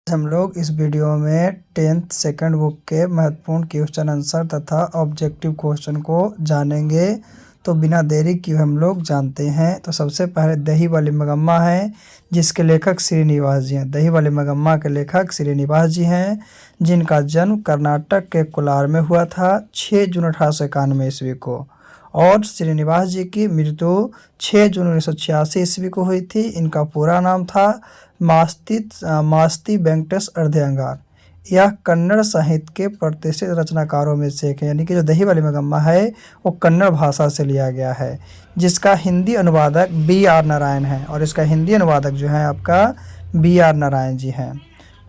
हम लोग इस वीडियो में 10th सेकंड बुक के महत्वपूर्ण क्वेश्चन आंसर तथा ऑब्जेक्टिव क्वेश्चन को जानेंगे। तो बिना देरी किए हम लोग जानते हैं। तो सबसे पहले दही वाली मगम्मा है जिसके लेखक श्रीनिवास जी हैं। दही वाली मगम्मा के लेखक श्रीनिवास जी हैं जिनका जन्म कर्नाटक के कोलार में हुआ था 6 जून 1891 ईस्वी को। और श्रीनिवास जी की मृत्यु 6 जून 1986 ईस्वी को हुई थी। इनका पूरा नाम था मास्ती वेंकटेश अर्धयंगार। यह कन्नड़ साहित्य के प्रतिष्ठित रचनाकारों में से एक है। यानी कि जो दही वाली मगम्मा है वो कन्नड़ भाषा से लिया गया है, जिसका हिंदी अनुवादक B.R. नारायण है। और इसका हिंदी अनुवादक जो है आपका B.R. नारायण जी हैं।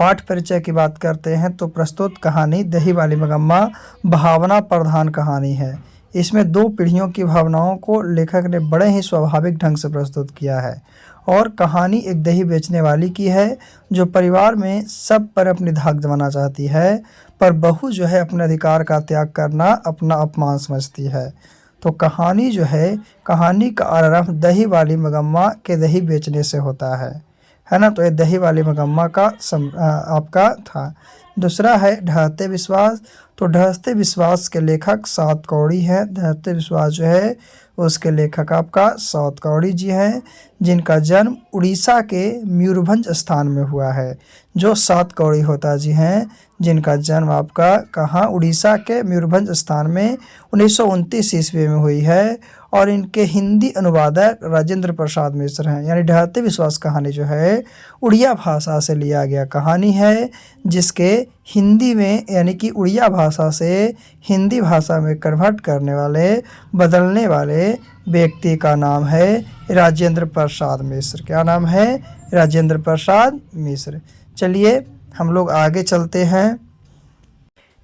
पाठ परिचय की बात करते हैं तो प्रस्तुत कहानी दही वाली मगम्मा भावना प्रधान कहानी है। इसमें 2 पीढ़ियों की भावनाओं को लेखक ने बड़े ही स्वाभाविक ढंग से प्रस्तुत किया है। और कहानी एक दही बेचने वाली की है जो परिवार में सब पर अपनी धाक जमाना चाहती है, पर बहू जो है अपने अधिकार का त्याग करना अपना अपमान समझती है। तो कहानी जो है, कहानी का आरंभ दही वाली मगम्मा के दही बेचने से होता है ना। तो ये दही वाली मगम्मा का आपका था। दूसरा है ढहते विश्वास। तो ढहते विश्वास के लेखक सात कौड़ी हैं। ढहते विश्वास जो है उसके लेखक आपका सात कौड़ी जी हैं, जिनका जन्म उड़ीसा के मयूरभंज स्थान में हुआ है। जो सात कौड़ी होता जी हैं जिनका जन्म आपका कहाँ, उड़ीसा के मयूरभंज स्थान में 1929 ईस्वी में हुई है। और इनके हिंदी अनुवादक राजेंद्र प्रसाद मिश्र हैं। यानी ढहते विश्वास कहानी जो है उड़िया भाषा से लिया गया कहानी है, जिसके हिंदी में यानी कि उड़िया भाषा से हिंदी भाषा में कन्वर्ट करने वाले, बदलने वाले व्यक्ति का नाम है राजेंद्र प्रसाद मिश्र। क्या नाम है? राजेंद्र प्रसाद मिश्र। चलिए हम लोग आगे चलते हैं।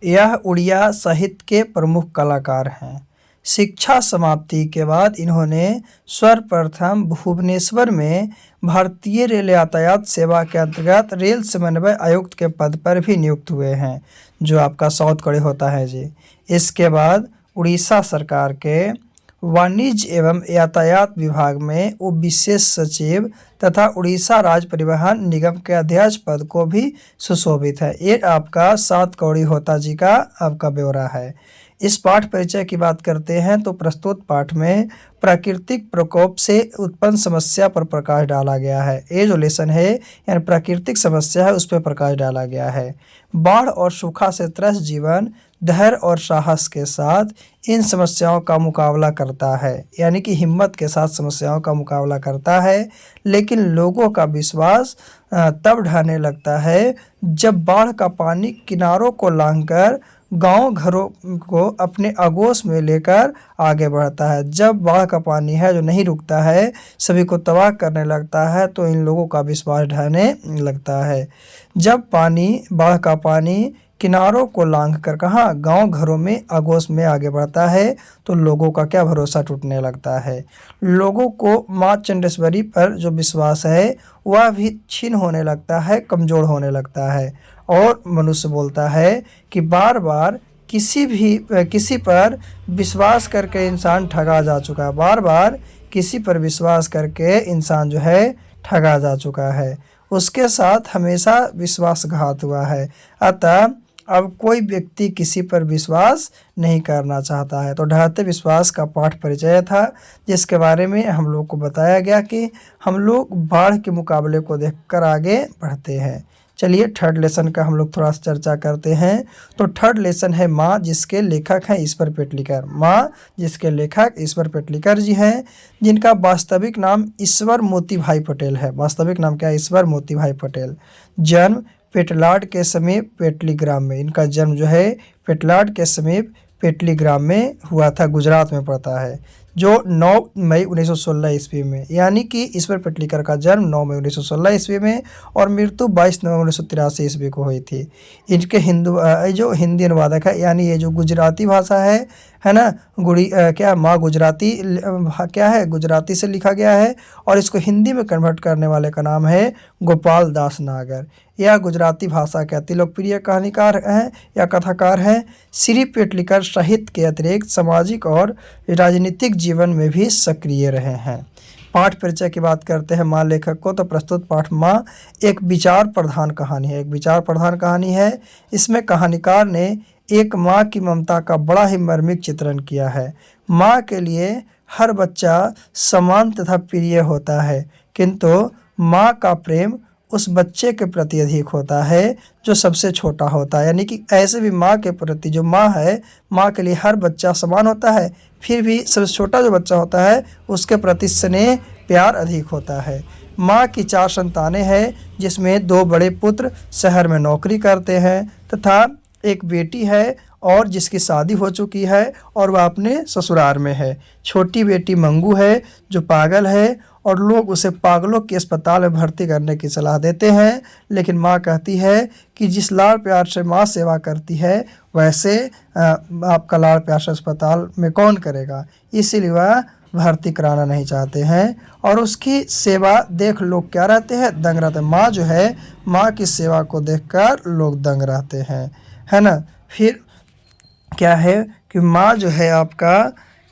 यह उड़िया साहित्य के प्रमुख कलाकार हैं। शिक्षा समाप्ति के बाद इन्होंने सर्वप्रथम भुवनेश्वर में भारतीय रेल यातायात सेवा के अंतर्गत रेल समन्वय आयुक्त के पद पर भी नियुक्त हुए हैं, जो आपका साउथ कड़ी होता है जी। इसके बाद उड़ीसा सरकार के वाणिज्य एवं यातायात विभाग में वो विशेष सचिव तथा उड़ीसा राज्य परिवहन निगम के अध्यक्ष पद को भी सुशोभित है। ये आपका सात कौड़ी होता जी का आपका ब्यौरा है। इस पाठ परिचय की बात करते हैं तो प्रस्तुत पाठ में प्राकृतिक प्रकोप से उत्पन्न समस्या पर प्रकाश डाला गया है। ये जो लेसन है यानी प्राकृतिक समस्या है उस पर प्रकाश डाला गया है। बाढ़ और सूखा से त्रस्त जीवन धैर्य और साहस के साथ इन समस्याओं का मुकाबला करता है, यानी कि हिम्मत के साथ समस्याओं का मुकाबला करता है। लेकिन लोगों का विश्वास तब ढहने लगता है जब बाढ़ का पानी किनारों को लांघकर गांव घरों को अपने आगोश में लेकर आगे बढ़ता है। जब बाढ़ का पानी है जो नहीं रुकता है, सभी को तबाह करने लगता है, तो इन लोगों का विश्वास ढहने लगता है। जब बाढ़ का पानी किनारों को लांघकर कहाँ, गांव घरों में आगोश में आगे बढ़ता है, तो लोगों का क्या भरोसा टूटने लगता है। लोगों को माँ चंडेश्वरी पर जो विश्वास है वह भी क्षीण होने लगता है, कमज़ोर होने लगता है। और मनुष्य बोलता है कि बार बार किसी पर विश्वास करके इंसान ठगा जा चुका है। बार बार किसी पर विश्वास करके इंसान जो है ठगा जा चुका है, उसके साथ हमेशा विश्वासघात हुआ है। अतः अब कोई व्यक्ति किसी पर विश्वास नहीं करना चाहता है। तो ढहते विश्वास का पाठ परिचय था, जिसके बारे में हम लोग को बताया गया कि हम लोग बाढ़ के मुकाबले को देखकर आगे बढ़ते हैं। चलिए थर्ड लेसन का हम लोग थोड़ा सा चर्चा करते हैं। तो थर्ड लेसन है माँ, जिसके लेखक हैं ईश्वर पेटलीकर। माँ जिसके लेखक ईश्वर पेटलीकर जी हैं, जिनका वास्तविक नाम ईश्वर मोती भाई पटेल है। वास्तविक नाम क्या है? ईश्वर मोती भाई पटेल। जन्म पेटलाड के समीप पेटली ग्राम में। इनका जन्म जो है पेटलाड के समीप पेटली ग्राम में हुआ था, गुजरात में पड़ता है, जो 9 मई 1916 ईस्वी में। यानी कि ईश्वर पेटलीकर का जन्म 9 मई 1916 ईस्वी में और मृत्यु 22 नवंबर 1983 ईस्वी को हुई थी। इनके जो हिंदी अनुवादक है, यानी ये जो गुजराती भाषा है ना, माँ गुजराती क्या है, गुजराती से लिखा गया है, और इसको हिंदी में कन्वर्ट करने वाले का नाम है गोपाल दास नागर। यह गुजराती भाषा के अति लोकप्रिय कहानीकार हैं या कथाकार हैं। श्री पेटलीकर साहित्य के अतिरिक्त सामाजिक और राजनीतिक जीवन में भी सक्रिय रहे हैं। पाठ परिचय की बात करते हैं माँ लेखक को, तो प्रस्तुत पाठ माँ एक विचार प्रधान कहानी है, एक विचार प्रधान कहानी है। इसमें कहानीकार ने एक माँ की ममता का बड़ा ही मार्मिक चित्रण किया है। माँ के लिए हर बच्चा समान तथा प्रिय होता है, किंतु माँ का प्रेम उस बच्चे के प्रति अधिक होता है जो सबसे छोटा होता है। यानी कि ऐसे भी माँ के प्रति, जो माँ है, माँ के लिए हर बच्चा समान होता है, फिर भी सबसे छोटा जो बच्चा होता है उसके प्रति स्नेह प्यार अधिक होता है। माँ की 4 संतानें हैं, जिसमें 2 बड़े पुत्र शहर में नौकरी करते हैं तथा एक बेटी है और जिसकी शादी हो चुकी है और वह अपने ससुराल में है। छोटी बेटी मंगू है जो पागल है और लोग उसे पागलों के अस्पताल में भर्ती करने की सलाह देते हैं, लेकिन माँ कहती है कि जिस लाड़ प्यार से माँ सेवा करती है वैसे आपका लाड़ प्यार से अस्पताल में कौन करेगा, इसीलिए वह भर्ती कराना नहीं चाहते हैं। और उसकी सेवा देख लोग क्या रहते हैं, दंग रहते हैं। माँ जो है, माँ की सेवा को देखकर लोग दंग रहते हैं, है ना। फिर क्या है कि माँ जो है आपका,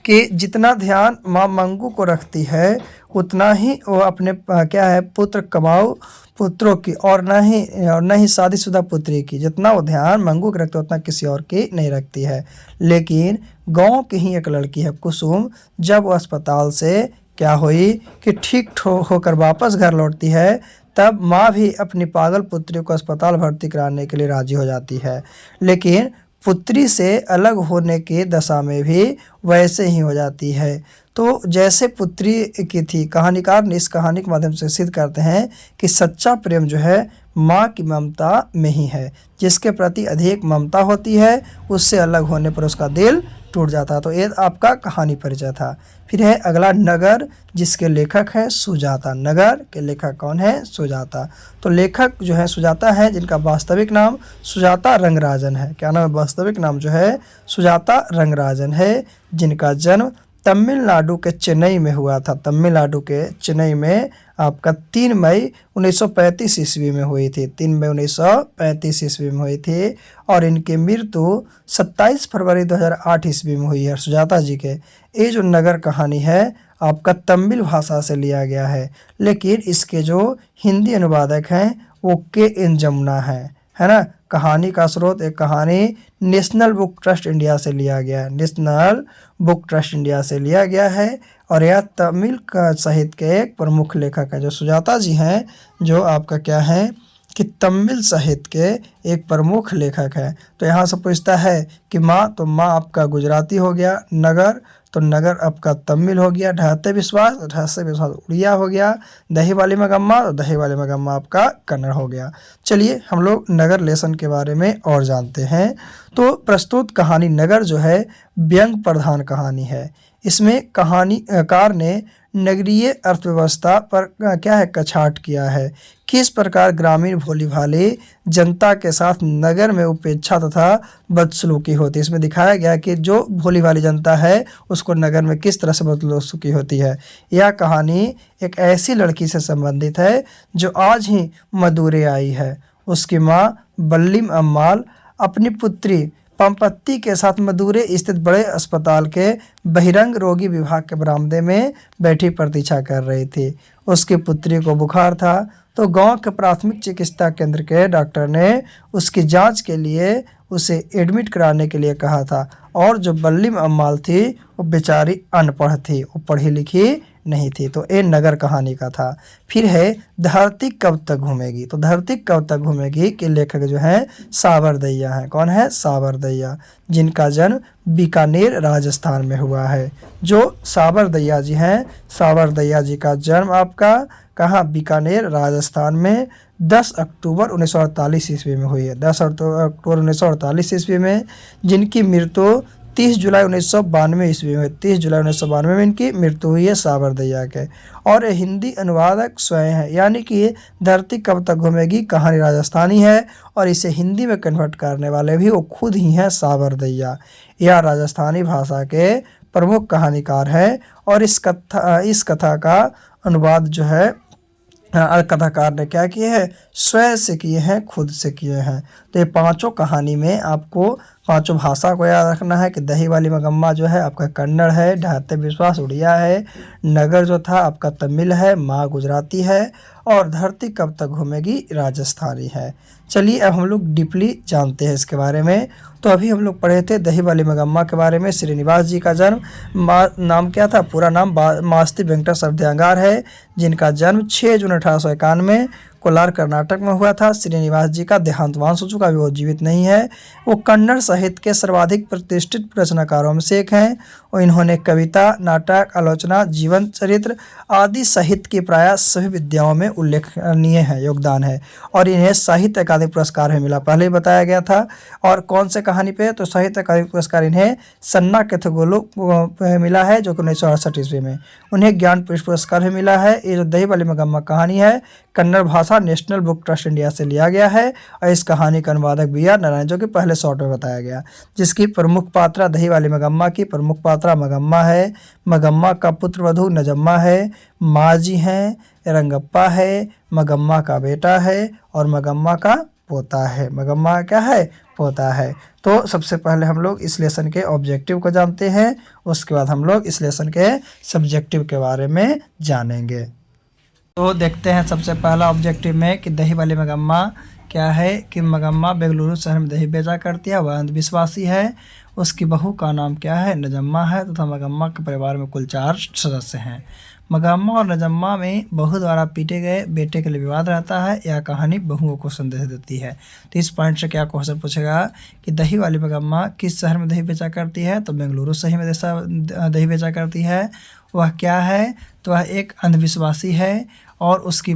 कि जितना ध्यान माँ मंगू को रखती है उतना ही वो अपने क्या है पुत्र कमाऊ पुत्रों की, और न ही शादीशुदा पुत्री की। जितना वो ध्यान मंगू की रखती है उतना किसी और की नहीं रखती है। लेकिन गांव की ही एक लड़की है कुसुम, जब वो अस्पताल से क्या हुई कि ठीक होकर वापस घर लौटती है, तब माँ भी अपनी पागल पुत्री को अस्पताल भर्ती कराने के लिए राजी हो जाती है। लेकिन पुत्री से अलग होने की दशा में भी वैसे ही हो जाती है। तो जैसे पुत्री की थी, कहानीकार ने इस कहानी के माध्यम से सिद्ध करते हैं कि सच्चा प्रेम जो है माँ की ममता में ही है। जिसके प्रति अधिक ममता होती है उससे अलग होने पर उसका दिल टूट जाता है। तो ये आपका कहानी परिचय था। फिर है अगला नगर, जिसके लेखक हैं सुजाता। नगर के लेखक कौन है? सुजाता। तो लेखक जो है सुजाता है, जिनका वास्तविक नाम सुजाता रंगराजन है। क्या नाम है? वास्तविक नाम जो है सुजाता रंगराजन है, जिनका जन्म तमिलनाडु के चेन्नई में हुआ था। तमिलनाडु के चेन्नई में आपका 3 मई 1935 ईस्वी में हुई थी। 3 मई 1935 ईस्वी में हुई थी और इनकी मृत्यु 27 फरवरी 2008 ईस्वी में हुई है सुजाता जी के। ये जो नगर कहानी है आपका तमिल भाषा से लिया गया है, लेकिन इसके जो हिंदी अनुवादक हैं वो के.एन. जमुना है ना। कहानी का स्रोत, एक कहानी नेशनल बुक ट्रस्ट इंडिया से लिया गया है, नेशनल बुक ट्रस्ट इंडिया से लिया गया है। और यह तमिल का साहित्य के एक प्रमुख लेखक है। जो सुजाता जी हैं, जो आपका क्या है कि तमिल साहित्य के एक प्रमुख लेखक है। तो यहाँ से पूछता है कि माँ, तो माँ आपका गुजराती हो गया, नगर तो नगर आपका तमिल हो गया, ढहते विश्वास उड़िया हो गया, दही वाली मगम्मा तो दही वाली मगम्मा आपका कन्नड़ हो गया। चलिए हम लोग नगर लेसन के बारे में और जानते हैं। तो प्रस्तुत कहानी नगर जो है व्यंग प्रधान कहानी है। इसमें कहानीकार ने नगरीय अर्थव्यवस्था पर क्या है कछाट किया है। किस प्रकार ग्रामीण भोली भाली जनता के साथ नगर में उपेक्षा तथा बदसलूकी होती है। इसमें दिखाया गया कि जो भोली भाली जनता है उसको नगर में किस तरह से बदसलूकी होती है। यह कहानी एक ऐसी लड़की से संबंधित है जो आज ही मदुरै आई है। उसकी माँ बल्लीम अम्माल अपनी पुत्री पंपत्ति के साथ मदुरै स्थित बड़े अस्पताल के बहिरंग रोगी विभाग के बरामदे में बैठी प्रतीक्षा कर रही थी। उसकी पुत्री को बुखार था, तो गांव के प्राथमिक चिकित्सा केंद्र के डॉक्टर ने उसकी जांच के लिए उसे एडमिट कराने के लिए कहा था। और जो बल्लीम अम्माल थी वो बेचारी अनपढ़ थी, वो पढ़ी लिखी नहीं थी। तो ये नगर कहानी का था। फिर है धरती कब तक घूमेगी। तो धरती कब तक घूमेगी के लेखक जो हैं साबर दैया हैं। कौन है? साबर दैया, जिनका जन्म बीकानेर राजस्थान में हुआ है। जो साबर दैया जी हैं, साबर दैया जी का जन्म आपका कहाँ? बीकानेर राजस्थान में 10 अक्टूबर 1948 ईस्वी में हुई है। 10 अक्टूबर 1948 ईस्वी में, जिनकी मृत्यु 30 जुलाई 1992 ईस्वी में, 30 जुलाई 1992 में इनकी मृत्यु हुई है साबर दैया के। और हिंदी अनुवादक स्वयं है, यानी कि धरती कब तक घूमेगी कहानी राजस्थानी है और इसे हिंदी में कन्वर्ट करने वाले भी वो खुद ही हैं साबर दैया। यह राजस्थानी भाषा के प्रमुख कहानीकार हैं और इस कथा का अनुवाद जो है कथाकार ने क्या किए हैं? स्वयं से किए हैं, खुद से किए हैं। तो ये 5 कहानी में आपको पांचों भाषा को याद रखना है कि दही वाली मगम्मा जो है आपका कन्नड़ है, ढाते विश्वास उड़िया है, नगर जो था आपका तमिल है, माँ गुजराती है और धरती कब तक घूमेगी राजस्थानी है। चलिए अब हम लोग डीपली जानते हैं इसके बारे में। तो अभी हम लोग पढ़े थे दही वाली मगम्मा के बारे में। श्रीनिवास जी का जन्म नाम क्या था, पूरा नाम मास्ती वेंकट सर्वदयांगार है, जिनका जन्म 6 जून 1891 कोलार कर्नाटक में हुआ था। श्रीनिवास जी का देहांतवांश हो चुका है, वो जीवित नहीं है। वो कन्नड़ साहित्य के सर्वाधिक प्रतिष्ठित रचनाकारों में से एक हैं और इन्होंने कविता, नाटक, आलोचना, जीवन चरित्र आदि साहित्य की प्राय सभी विद्याओं में उल्लेखनीय है योगदान है और इन्हें साहित्य अकादमी पुरस्कार भी मिला, पहले ही बताया गया था। और कौन से कहानी पे, तो साहित्य अकादमी पुरस्कार इन्हें सन्ना कैथोगोलू मिला है जो कि 1968 ईस्वी में। उन्हें ज्ञानपीठ पुरस्कार भी मिला है। ये जो दही वाली मगम्मा कहानी है कन्नड़ भाषा नेशनल बुक ट्रस्ट इंडिया से लिया गया है और इस कहानी का अनुवादक B.R. नारायण जो कि पहले शॉर्ट में बताया गया, जिसकी प्रमुख पात्रा दही वाली मगम्मा की प्रमुख पात्रा मगम्मा है। मगम्मा का पुत्र वधू नजम्मा है, माँ जी हैं, रंगप्पा है, मगम्मा का बेटा है और मगम्मा का पोता है। मगम्मा क्या है, पोता है। तो सबसे पहले हम लोग इस लेसन के ऑब्जेक्टिव को जानते हैं, उसके बाद हम लोग इस लेसन के सब्जेक्टिव के बारे में जानेंगे। तो देखते हैं सबसे पहला ऑब्जेक्टिव में कि दही वाली मगम्मा क्या है कि मगम्मा बेंगलुरु शहर में दही बेचा करती है, वह अंधविश्वासी है। उसकी बहू का नाम क्या है, नजम्मा है तथा मगम्मा के परिवार में कुल 4 सदस्य हैं। मगम्मा और नजम्मा में बहू द्वारा पीटे गए बेटे के लिए विवाद रहता है। यह कहानी बहुओं को संदेश देती है। तो इस पॉइंट से क्या क्वेश्चन पूछेगा कि दही वाली मगम्मा किस शहर में दही बेचा करती है, तो बेंगलुरु शहर में दही बेचा करती है। वह क्या है, तो वह एक अंधविश्वासी है और उसकी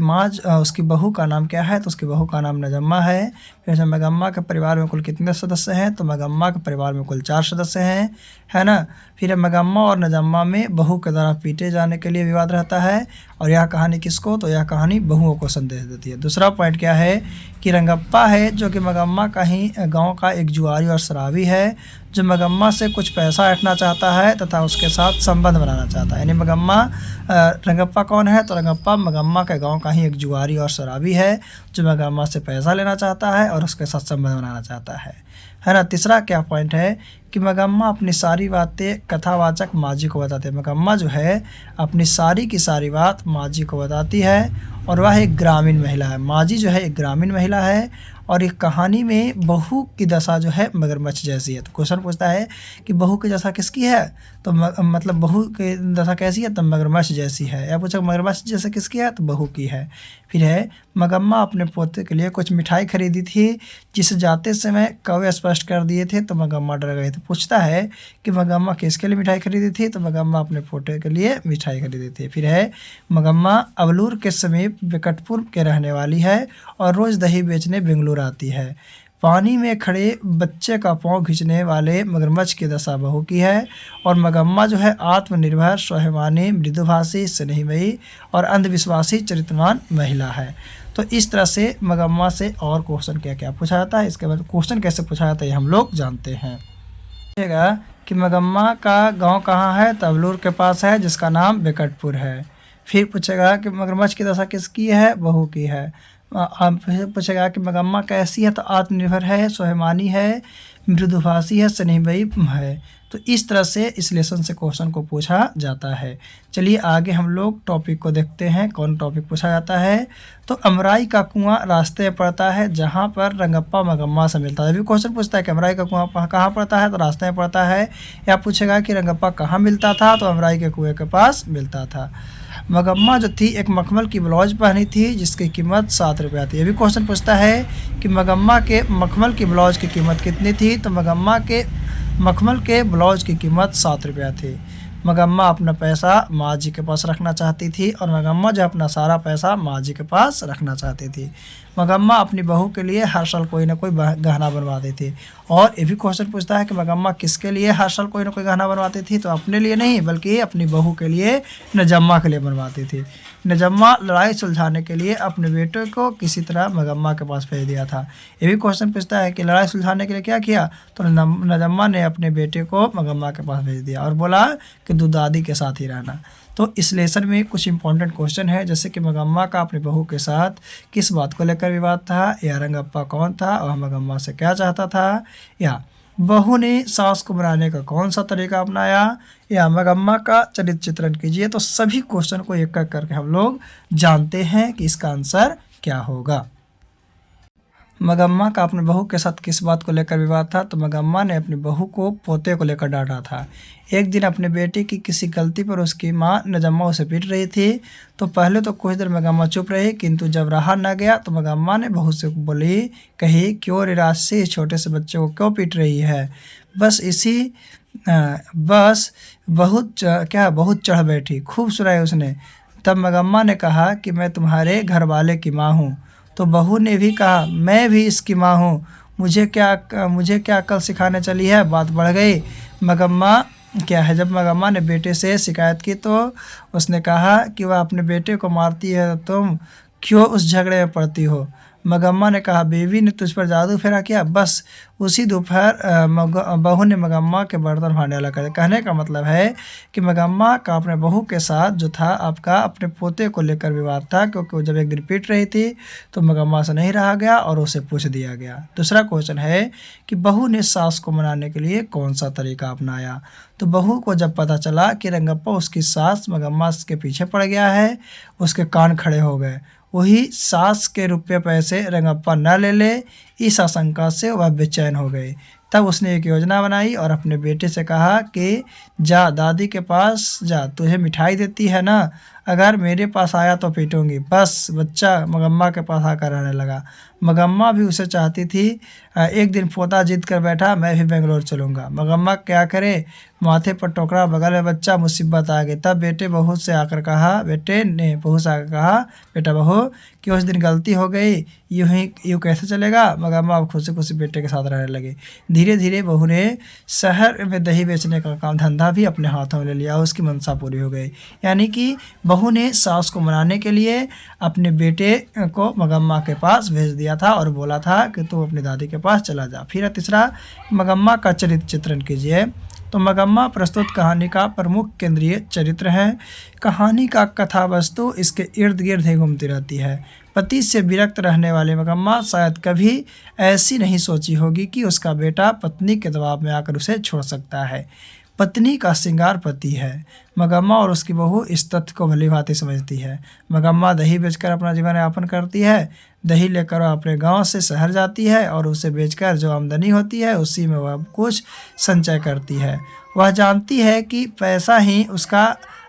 बहू का नाम क्या है, तो उसकी बहू का नाम नजम्मा है। फिर मगम्मा के परिवार में कुल कितने सदस्य हैं, तो मगम्मा के परिवार में कुल 4 सदस्य हैं, है ना। फिर मगम्मा और नजम्मा में बहू के द्वारा पीटे जाने के लिए विवाद रहता है और यह कहानी किसको, तो यह कहानी बहुओं को संदेश देती है। दूसरा पॉइंट क्या है कि रंगप्पा है जो कि मगम्मा का ही गाँव का एक जुआरी और शराबी है, जो मगम्मा से कुछ पैसा ऐंठना चाहता है तथा उसके साथ संबंध बनाना चाहता है। यानी रंगप्पा कौन है, तो रंगप्पा मगम्मा के गांव का ही एक जुआरी और शराबी है जो मगम्मा से पैसा लेना चाहता है और उसके साथ संबंध बनाना चाहता है ना। तीसरा क्या पॉइंट है कि मगम्मा अपनी सारी बातें कथावाचक माँजी को बताते हैं। मगम्मा जो है अपनी सारी की सारी बात माँजी को बताती है और वह एक ग्रामीण महिला है। माँजी जो है एक ग्रामीण महिला है और एक कहानी में बहू की दशा जो है मगरमच्छ जैसी है। तो क्वेश्चन पूछता है कि बहू की दशा किसकी है, तो मतलब बहू की दशा कैसी है, तो मगरमच्छ जैसी है। या पूछा मगरमच्छ जैसे किसकी है, तो बहू की है। फिर है मगम्मा अपने पोते के लिए कुछ मिठाई खरीदी थी जिसे जाते समय कौवे स्पष्ट कर दिए थे, तो मगम्मा डर गई। तो पूछता है कि मगम्मा किसके लिए मिठाई खरीदी थी, तो मगम्मा अपने पोते के लिए मिठाई खरीदी थी। फिर है मगम्मा अवलूर के समीप विकटपुर के रहने वाली है और रोज़ दही बेचने बेंगलुरु आती है। पानी में खड़े बच्चे का पाँव खींचने वाले मगरमच्छ की दशा बहू की है और मगम्मा जो है आत्मनिर्भर, स्वाभिमानी, मृदुभाषी, स्नेहमयी और अंधविश्वासी चरित्रवान महिला है। तो इस तरह से मगम्मा से और क्वेश्चन क्या क्या पूछा जाता है, इसके बाद क्वेश्चन कैसे पूछा जाता है हम लोग जानते हैं। पूछेगा कि मगम्मा का गाँव कहाँ है, तवलूर के पास है जिसका नाम विकटपुर है। फिर पूछेगा कि मगरमच्छ की दशा किसकी है, बहू की है। फिर पूछेगा कि मगम्मा कैसी है, तो आत्मनिर्भर है, स्वाभिमानी है, मृदुभाषी है, स्नेहमयी है। तो इस तरह से इस लेसन से क्वेश्चन को पूछा जाता है। चलिए आगे हम लोग टॉपिक को देखते हैं, कौन टॉपिक पूछा जाता है। तो अमराई का कुआं रास्ते में पड़ता है जहाँ पर रंगप्पा मगम्मा से मिलता है। अभी क्वेश्चन पूछता है कि अमराई का कुआं कहाँ पड़ता है, तो रास्ते में पड़ता है। या पूछेगा कि रंगप्पा कहाँ मिलता था, तो अमराई के कुएँ के पास मिलता था। मगम्मा जो थी एक मखमल की ब्लाउज पहनी थी जिसकी कीमत 7 रुपया थी। अभी क्वेश्चन पूछता है कि मगम्मा के मखमल की ब्लाउज की कीमत कितनी थी, तो मगम्मा के मखमल के ब्लाउज की कीमत 7 रुपया थी। मगम्मा अपना पैसा माँ जी के पास रखना चाहती थी और मगम्मा जो अपना सारा पैसा माँ जी के पास रखना चाहती थी। मगम्मा अपनी बहू के लिए हर साल कोई ना कोई गहना बनवाती थी। और ये भी क्वेश्चन पूछता है कि मगम्मा किसके लिए हर साल कोई ना कोई गहना बनवाती थी, तो अपने लिए नहीं बल्कि अपनी बहू के लिए नजम्मा के लिए बनवाती थी। नजम्मा लड़ाई सुलझाने के लिए अपने बेटे को किसी तरह मगम्मा के पास भेज दिया था। ये भी क्वेश्चन पूछता है कि लड़ाई सुलझाने के लिए क्या किया, तो नजम्मा ने अपने बेटे को मगम्मा के पास भेज दिया और बोला कि तू दादी के साथ ही रहना। तो इस लेसन में कुछ इंपॉर्टेंट क्वेश्चन है, जैसे कि मगम्मा का अपनी बहू के साथ किस बात को लेकर विवाद था, या रंगप्पा कौन था और मगम्मा से क्या चाहता था, या बहू ने सास को मनाने का कौन सा तरीका अपनाया, या मगम्मा का चरित्र चित्रण कीजिए। तो सभी क्वेश्चन को एक एक करके हम लोग जानते हैं कि इसका आंसर क्या होगा। मगम्मा का अपने बहू के साथ किस बात को लेकर विवाद था, तो मगम्मा ने अपनी बहू को पोते को लेकर डांटा था। एक दिन अपने बेटे की किसी गलती पर उसकी माँ नजम्मा उसे पीट रही थी। तो पहले तो कुछ देर मगम्मा चुप रही, किंतु जब रहा न गया तो मगम्मा ने बहू से बोली, कही, क्यों निराश इस छोटे से बच्चे को क्यों पीट रही है। बस बहुत चढ़ बैठी, खूब सुनाई उसने। तब मगम्मा ने कहा कि मैं तुम्हारे घर वाले की माँ हूँ। तो बहू ने भी कहा, मैं भी इसकी माँ हूँ, मुझे क्या अक्ल सिखाने चली है। बात बढ़ गई। जब मगम्मा ने बेटे से शिकायत की तो उसने कहा कि वह अपने बेटे को मारती है, तो तुम क्यों उस झगड़े में पड़ती हो। मगम्मा ने कहा, बीवी ने तुझ पर जादू फेरा किया। बस उसी दोपहर बहू ने मगम्मा के बर्तन भांडे अलग कर दिए। कहने का मतलब है कि मगम्मा का अपने बहू के साथ जो था आपका अपने पोते को लेकर विवाद था, क्योंकि वो जब एक दिन पीट रही थी तो मगम्मा से नहीं रहा गया और उसे पूछ दिया गया। दूसरा क्वेश्चन है कि बहू ने सास को मनाने के लिए कौन सा तरीका अपनाया। तो बहू को जब पता चला कि रंगप्पा उसकी सास मगम्मा के पीछे पड़ गया है, उसके कान खड़े हो गए। वही सास के रुपये पैसे रंगप्पा न ले ले, इस आशंका से वह बेचैन हो गई। तब उसने एक योजना बनाई और अपने बेटे से कहा कि जा दादी के पास जा, तुझे मिठाई देती है ना, अगर मेरे पास आया तो पीटूंगी। बस बच्चा मगम्मा के पास आकर रहने लगा। मगम्मा भी उसे चाहती थी। एक दिन पोता जिद कर बैठा, मैं भी बेंगलोर चलूँगा। मगम्मा क्या करे, माथे पर टोकरा, बगल में बच्चा, मुसीबत आ गई। तब बेटे ने बहू से आकर कहा, बेटा बहू कि उस दिन गलती हो गई, यूँ कैसे चलेगा। मगम्मा अब खुशी खुशी बेटे के साथ रहने लगे। धीरे धीरे बहू ने शहर में दही बेचने का काम धंधा भी अपने हाथों में ले लिया, उसकी मंशा पूरी हो गई। यानी कि बहू ने सास को मनाने के लिए अपने बेटे को मगम्मा के पास भेज दिया था और बोला था कि तू अपनी दादी के पास चला जा। फिर तीसरा, मगम्मा का चरित्र चित्रण कीजिए। तो मगम्मा प्रस्तुत कहानी का प्रमुख केंद्रीय चरित्र है। कहानी का कथा वस्तु इसके इर्द गिर्द ही घूमती रहती है। पति से विरक्त रहने वाले मगम्मा शायद कभी ऐसी नहीं सोची होगी कि उसका बेटा पत्नी के दबाव में आकर उसे छोड़ सकता है। पत्नी का श्रृंगार पति है। मगम्मा और उसकी बहू इस तथ्य को भली भांति समझती है। मगम्मा दही बेचकर अपना जीवन यापन करती है। दही लेकर वह अपने गांव से शहर जाती है और उसे बेचकर जो आमदनी होती है उसी में वह कुछ संचय करती है। वह जानती है कि पैसा ही उसका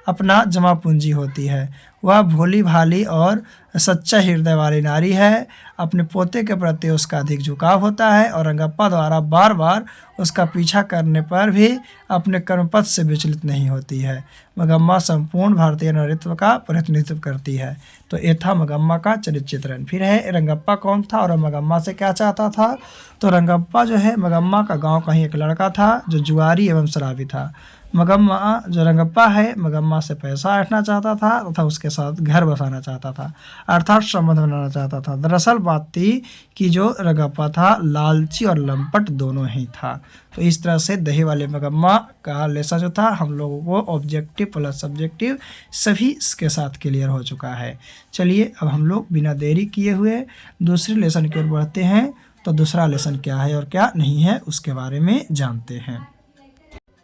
अपना जमा पूंजी होती है। वह भोली भाली और सच्चा हृदय वाली नारी है। अपने पोते के प्रति उसका अधिक झुकाव होता है और रंगप्पा द्वारा बार बार उसका पीछा करने पर भी अपने कर्मपथ से विचलित नहीं होती है। मगम्मा संपूर्ण भारतीय नारीत्व का प्रतिनिधित्व करती है। तो ये था मगम्मा का चरित्र चित्रण। फिर है रंगप्पा कौन था और मगम्मा से क्या चाहता था। तो रंगप्पा जो है मगम्मा का गाँव का ही एक लड़का था जो जुआरी एवं शराबी था। मगम्मा जो रंगप्पा है मगम्मा से पैसा ऐंठना चाहता था तथा उसके साथ घर बसाना चाहता था, अर्थात संबंध बनाना चाहता था। दरअसल बात थी कि जो रंगप्पा था लालची और लंपट दोनों ही था। तो इस तरह से दही वाले मगम्मा का लेसन जो था हम लोगों को ऑब्जेक्टिव प्लस सब्जेक्टिव सभी के साथ क्लियर हो चुका है। चलिए अब हम लोग बिना देरी किए हुए दूसरे लेसन की ओर बढ़ते हैं। तो दूसरा लेसन क्या है और क्या नहीं है उसके बारे में जानते हैं।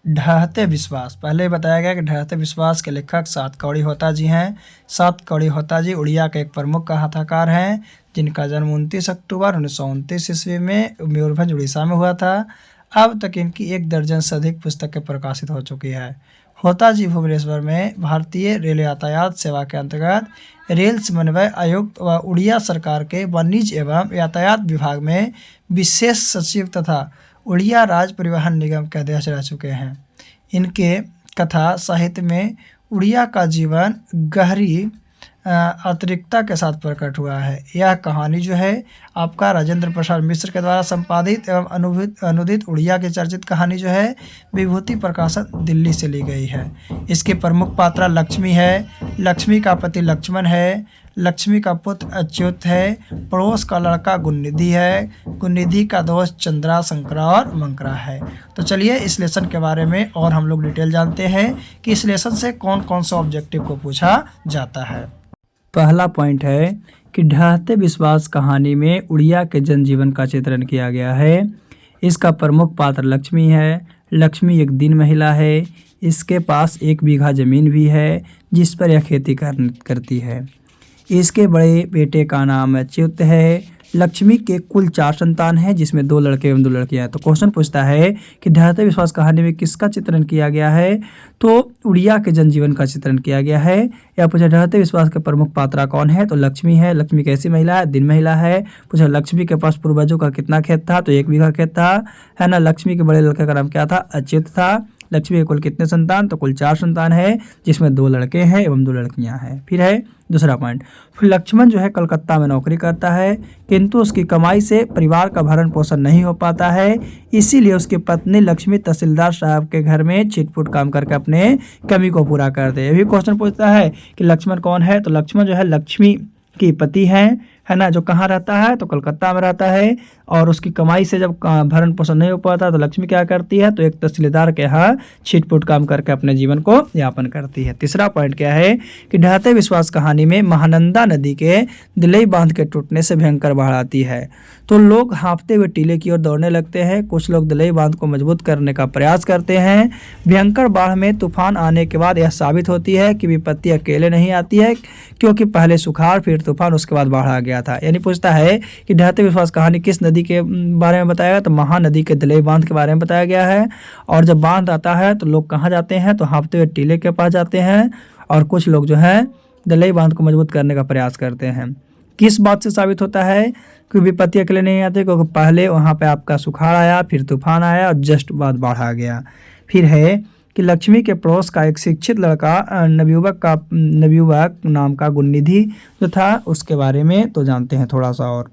ढहते विश्वास। पहले बताया गया कि ढहते विश्वास के लेखक सात कौड़ी होता जी हैं। सात कौड़ी होता जी उड़िया के एक प्रमुख कथाकार हैं जिनका जन्म 29 अक्टूबर 1929 ईस्वी में मयूरभंज उड़ीसा में हुआ था। अब तक इनकी 1 दर्जन से अधिक पुस्तकें प्रकाशित हो चुकी है। होता जी भुवनेश्वर में भारतीय रेल यातायात सेवा के अंतर्गत रेल समन्वय आयुक्त व उड़िया सरकार के वाणिज्य एवं यातायात विभाग में विशेष सचिव तथा उड़िया राज्य परिवहन निगम के अध्यक्ष रह चुके हैं। इनके कथा साहित्य में उड़िया का जीवन गहरी आंतरिकता के साथ प्रकट हुआ है। यह कहानी जो है आपका राजेंद्र प्रसाद मिश्र के द्वारा संपादित एवं अनुदित उड़िया की चर्चित कहानी जो है विभूति प्रकाशन दिल्ली से ली गई है। इसके प्रमुख पात्रा लक्ष्मी है, लक्ष्मी का पति लक्ष्मण है, लक्ष्मी का पुत्र अच्युत है, पड़ोस का लड़का गुणनिधि है, गुणनिधि का दोस्त चंद्रा, शंकरा और मंकरा है। तो चलिए इस लेसन के बारे में और हम लोग डिटेल जानते हैं कि इस लेसन से कौन कौन सा ऑब्जेक्टिव को पूछा जाता है। पहला पॉइंट है कि ढहते विश्वास कहानी में उड़िया के जनजीवन का चित्रण किया गया है। इसका प्रमुख पात्र लक्ष्मी है। लक्ष्मी एक दीन महिला है। इसके पास 1 बीघा ज़मीन भी है जिस पर यह खेती करती है। इसके बड़े बेटे का नाम अच्युत है। लक्ष्मी के कुल 4 संतान हैं जिसमें 2 लड़के एवं 2 लड़कियां हैं। तो क्वेश्चन पूछता है कि ढहते विश्वास कहानी में किसका चित्रण किया गया है? तो उड़िया के जनजीवन का चित्रण किया गया है। या पूछा ढहते विश्वास के प्रमुख पात्रा कौन है? तो लक्ष्मी है। लक्ष्मी कैसी महिला है? दिन महिला है। पूछा लक्ष्मी के पास पूर्वजों का कितना खेत था? तो 1 बीघा खेत था, है ना। लक्ष्मी के बड़े लड़के का नाम क्या था? अच्युत था। लक्ष्मी के कुल कितने संतान? तो कुल 4 संतान है जिसमें 2 लड़के हैं एवं 2 लड़कियां हैं। फिर है दूसरा पॉइंट, फिर लक्ष्मण जो है कलकत्ता में नौकरी करता है किंतु उसकी कमाई से परिवार का भरण पोषण नहीं हो पाता है। इसीलिए उसकी पत्नी लक्ष्मी तहसीलदार साहब के घर में छिटपुट काम करके अपने कमी को पूरा करते हैं। ये भी क्वेश्चन पूछता है कि लक्ष्मण कौन है? तो लक्ष्मण जो है लक्ष्मी की पति है ना, जो कहाँ रहता है? तो कलकत्ता में रहता है। और उसकी कमाई से जब भरण पोषण नहीं हो पाता तो लक्ष्मी क्या करती है? तो एक तहसीलदार के यहाँ छिटपुट काम करके अपने जीवन को यापन करती है। तीसरा पॉइंट क्या है कि ढहते विश्वास कहानी में महानंदा नदी के दिलई बांध के टूटने से भयंकर बाढ़ आती है तो लोग हाँफते हुए टीले की ओर दौड़ने लगते हैं। कुछ लोग दिलई बांध को मजबूत करने का प्रयास करते हैं। भयंकर बाढ़ में तूफान आने के बाद यह साबित होती है कि विपत्ति अकेले नहीं आती है, क्योंकि पहले सुखाड़ फिर तूफान उसके बाद बाढ़ आ गया था। यानी पूछता है कि ढहते विश्वास कहानी किस नदी के बारे में बताया गया? तो महानदी के दिलई बांध के बारे में बताया गया है। और जब बांध आता है तो लोग कहाँ जाते हैं? तो हाँफते हुए टीले के पास जाते हैं और कुछ लोग जो है दिलई बांध को मजबूत करने का प्रयास करते हैं। किस बात से साबित होता है कि विपत्ति अकेले नहीं आते? क्योंकि पहले वहाँ पे आपका सुखाड़ आया, फिर तूफान आया और जस्ट बाद बाढ़ आ गया। फिर है कि लक्ष्मी के पड़ोस का एक शिक्षित लड़का नवयुवक नाम का गुणनिधि जो था उसके बारे में तो जानते हैं थोड़ा सा। और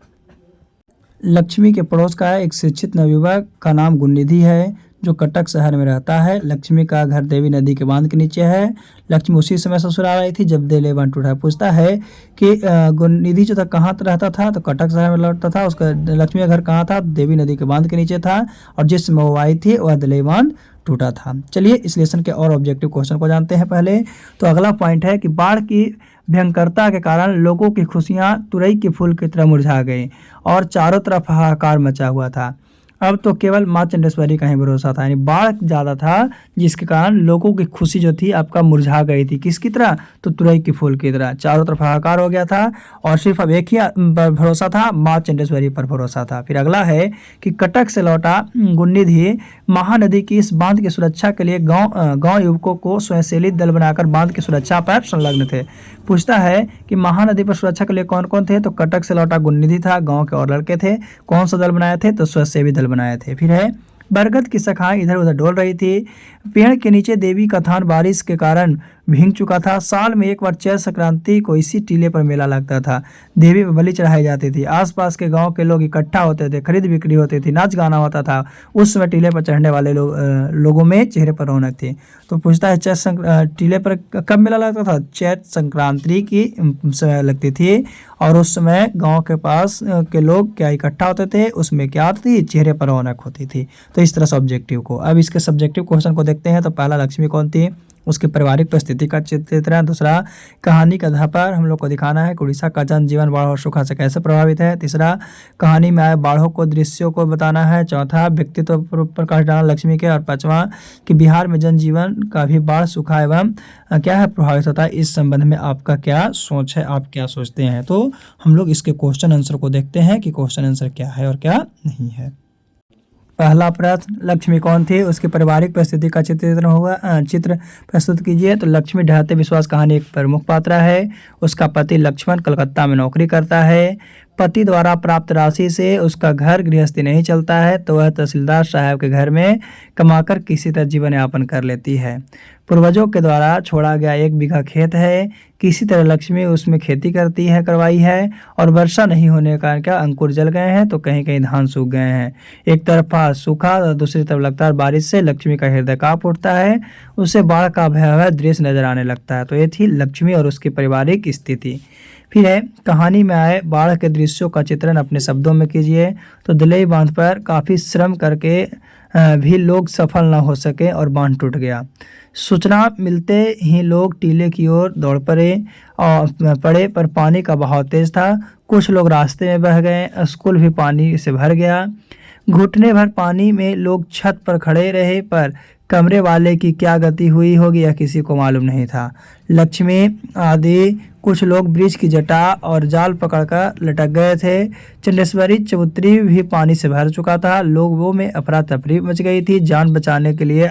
लक्ष्मी के पड़ोस का एक शिक्षित नवयुवक का नाम गुणनिधि है जो कटक शहर में रहता है। लक्ष्मी का घर देवी नदी के बांध के नीचे है। लक्ष्मी उसी समय ससुराल आई थी जब दिलई बांध टूटा। पूछता है कि गुणनिधि जो था कहाँ रहता था? तो कटक शहर में लौटता था। उसका लक्ष्मी का घर कहाँ था? देवी नदी के बांध के नीचे था और जिस समय वो आई थी वह दिलई बांध टूटा था। चलिए इस लेसन के और ऑब्जेक्टिव क्वेश्चन को जानते हैं पहले। तो अगला पॉइंट है कि बाढ़ की भयंकरता के कारण लोगों की खुशियां तुरई के फूल की तरह मुरझा गई और चारों तरफ हाहाकार मचा हुआ था। अब तो केवल माँ चंडेश्वरी का ही भरोसा था। यानी बाढ़ ज़्यादा था जिसके कारण लोगों की खुशी जो थी आपका मुरझा गई थी। किसकी तरह? तो तुरई के फूल की तरह चारों तरफ हाहाकार हो गया था और सिर्फ अब एक ही भरोसा था, माँ चंडेश्वरी पर भरोसा था। फिर अगला है कि कटक से लौटा गुणनिधि महानदी की इस बांध की सुरक्षा के लिए गाँव युवकों को स्वयंसेवी दल बनाकर बांध की सुरक्षा पर संलग्न थे। पूछता है कि महानदी पर सुरक्षा के लिए कौन कौन थे? तो कटक से लौटा गुणनिधि था, गाँव के और लड़के थे। कौन सा दल बनाए थे? तो स्वयंसेवी दल बनाए थे। फिर है बरगद की शाखाएं इधर उधर डोल रही थी। पेड़ के नीचे देवी का थान बारिश के कारण भीग चुका था। साल में एक बार चैत संक्रांति को इसी टीले पर मेला लगता था। देवी पर बलि चढ़ाई जाती थी। आसपास के गांव के लोग इकट्ठा होते थे, खरीद बिक्री होती थी, नाच गाना होता था। उस समय टीले पर चढ़ने वाले लोगों में चेहरे पर रौनक थी। तो पूछता है टीले पर कब मेला लगता था? चैत संक्रांति की समय लगती थी और उस समय गाँव के पास के लोग क्या इकट्ठा होते थे, उसमें क्या होती थी? चेहरे पर रौनक होती थी। तो इस तरह से ऑब्जेक्टिव को, अब इसके सब्जेक्टिव क्वेश्चन को देखते हैं। तो पहला लक्ष्मी कौन थी, उसकी पारिवारिक परिस्थिति का चित्रण। दूसरा कहानी के आधार पर हम लोग को दिखाना है कि उड़ीसा का जनजीवन बाढ़ और सूखा से कैसे प्रभावित है। तीसरा कहानी में आए बाढ़ों को दृश्यों को बताना है। चौथा व्यक्तित्व पर प्रकाश डालना लक्ष्मी के। और पांचवा कि बिहार में जनजीवन का भी बाढ़ सूखा एवं क्या है प्रभावित होता है। इस संबंध में आपका क्या सोच है, आप क्या सोचते हैं? तो हम लोग इसके क्वेश्चन आंसर को देखते हैं कि क्वेश्चन आंसर क्या है और क्या नहीं है। पहला प्रश्न, लक्ष्मी कौन थी, उसकी पारिवारिक परिस्थिति का चित्र प्रस्तुत कीजिए। तो लक्ष्मी ढहते विश्वास कहानी एक प्रमुख पात्र है। उसका पति लक्ष्मण कलकत्ता में नौकरी करता है। पति द्वारा प्राप्त राशि से उसका घर गृहस्थी नहीं चलता है तो वह तहसीलदार साहब के घर में कमाकर किसी तरह जीवन यापन कर लेती है। पूर्वजों के द्वारा छोड़ा गया 1 बीघा खेत है। किसी तरह लक्ष्मी उसमें खेती करवाई है और वर्षा नहीं होने के कारण क्या अंकुर जल गए हैं तो कहीं कहीं धान सूख गए हैं। एक तरफा सूखा और दूसरी तरफ लगातार बारिश से लक्ष्मी का हृदय कांप उठता है। उसे बाढ़ का भयावह दृश्य नजर आने लगता है। तो ये थी लक्ष्मी और उसकी पारिवारिक स्थिति। फिर है कहानी में आए बाढ़ के दृश्यों का चित्रण अपने शब्दों में कीजिए। तो दिलई बांध पर काफ़ी श्रम करके भी लोग सफल न हो सके और बांध टूट गया। सूचना मिलते ही लोग टीले की ओर दौड़ पड़े पर पानी का बहाव तेज था। कुछ लोग रास्ते में बह गए। स्कूल भी पानी से भर गया। घुटने भर पानी में लोग छत पर खड़े रहे, पर कमरे वाले की क्या गति हुई होगी यह किसी को मालूम नहीं था। लक्ष्मी आदि कुछ लोग ब्रिज की जटा और जाल पकड़कर लटक गए थे। चंडेश्वरी चबूतरी भी पानी से भर चुका था। लोगों में अफरा तफरी मच गई थी। जान बचाने के लिए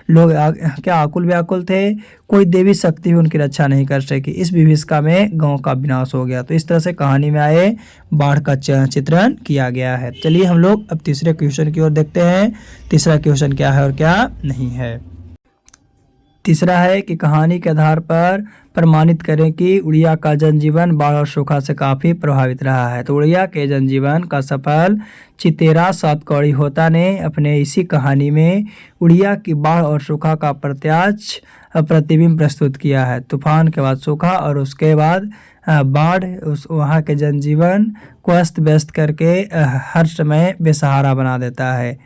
लोग क्या आकुल व्याकुल थे। कोई देवी शक्ति भी उनकी रक्षा नहीं कर सकी। इस विभीषिका में गांव का विनाश हो गया। तो इस तरह से कहानी में आए बाढ़ का चित्रण किया गया है। चलिए हम लोग अब तीसरे क्वेश्चन की ओर देखते हैं। तीसरा क्वेश्चन क्या है और क्या नहीं है। तीसरा है कि कहानी के आधार पर प्रमाणित करें कि उड़िया का जनजीवन बाढ़ और सूखा से काफ़ी प्रभावित रहा है। तो उड़िया के जनजीवन का सफल चितेरा सातकौड़ी होता ने अपने इसी कहानी में उड़िया की बाढ़ और सूखा का प्रत्यक्ष प्रतिबिंब प्रस्तुत किया है। तूफान के बाद सूखा और उसके बाद बाढ़ वहाँ के जनजीवन को अस्त व्यस्त करके हर समय बेसहारा बना देता है।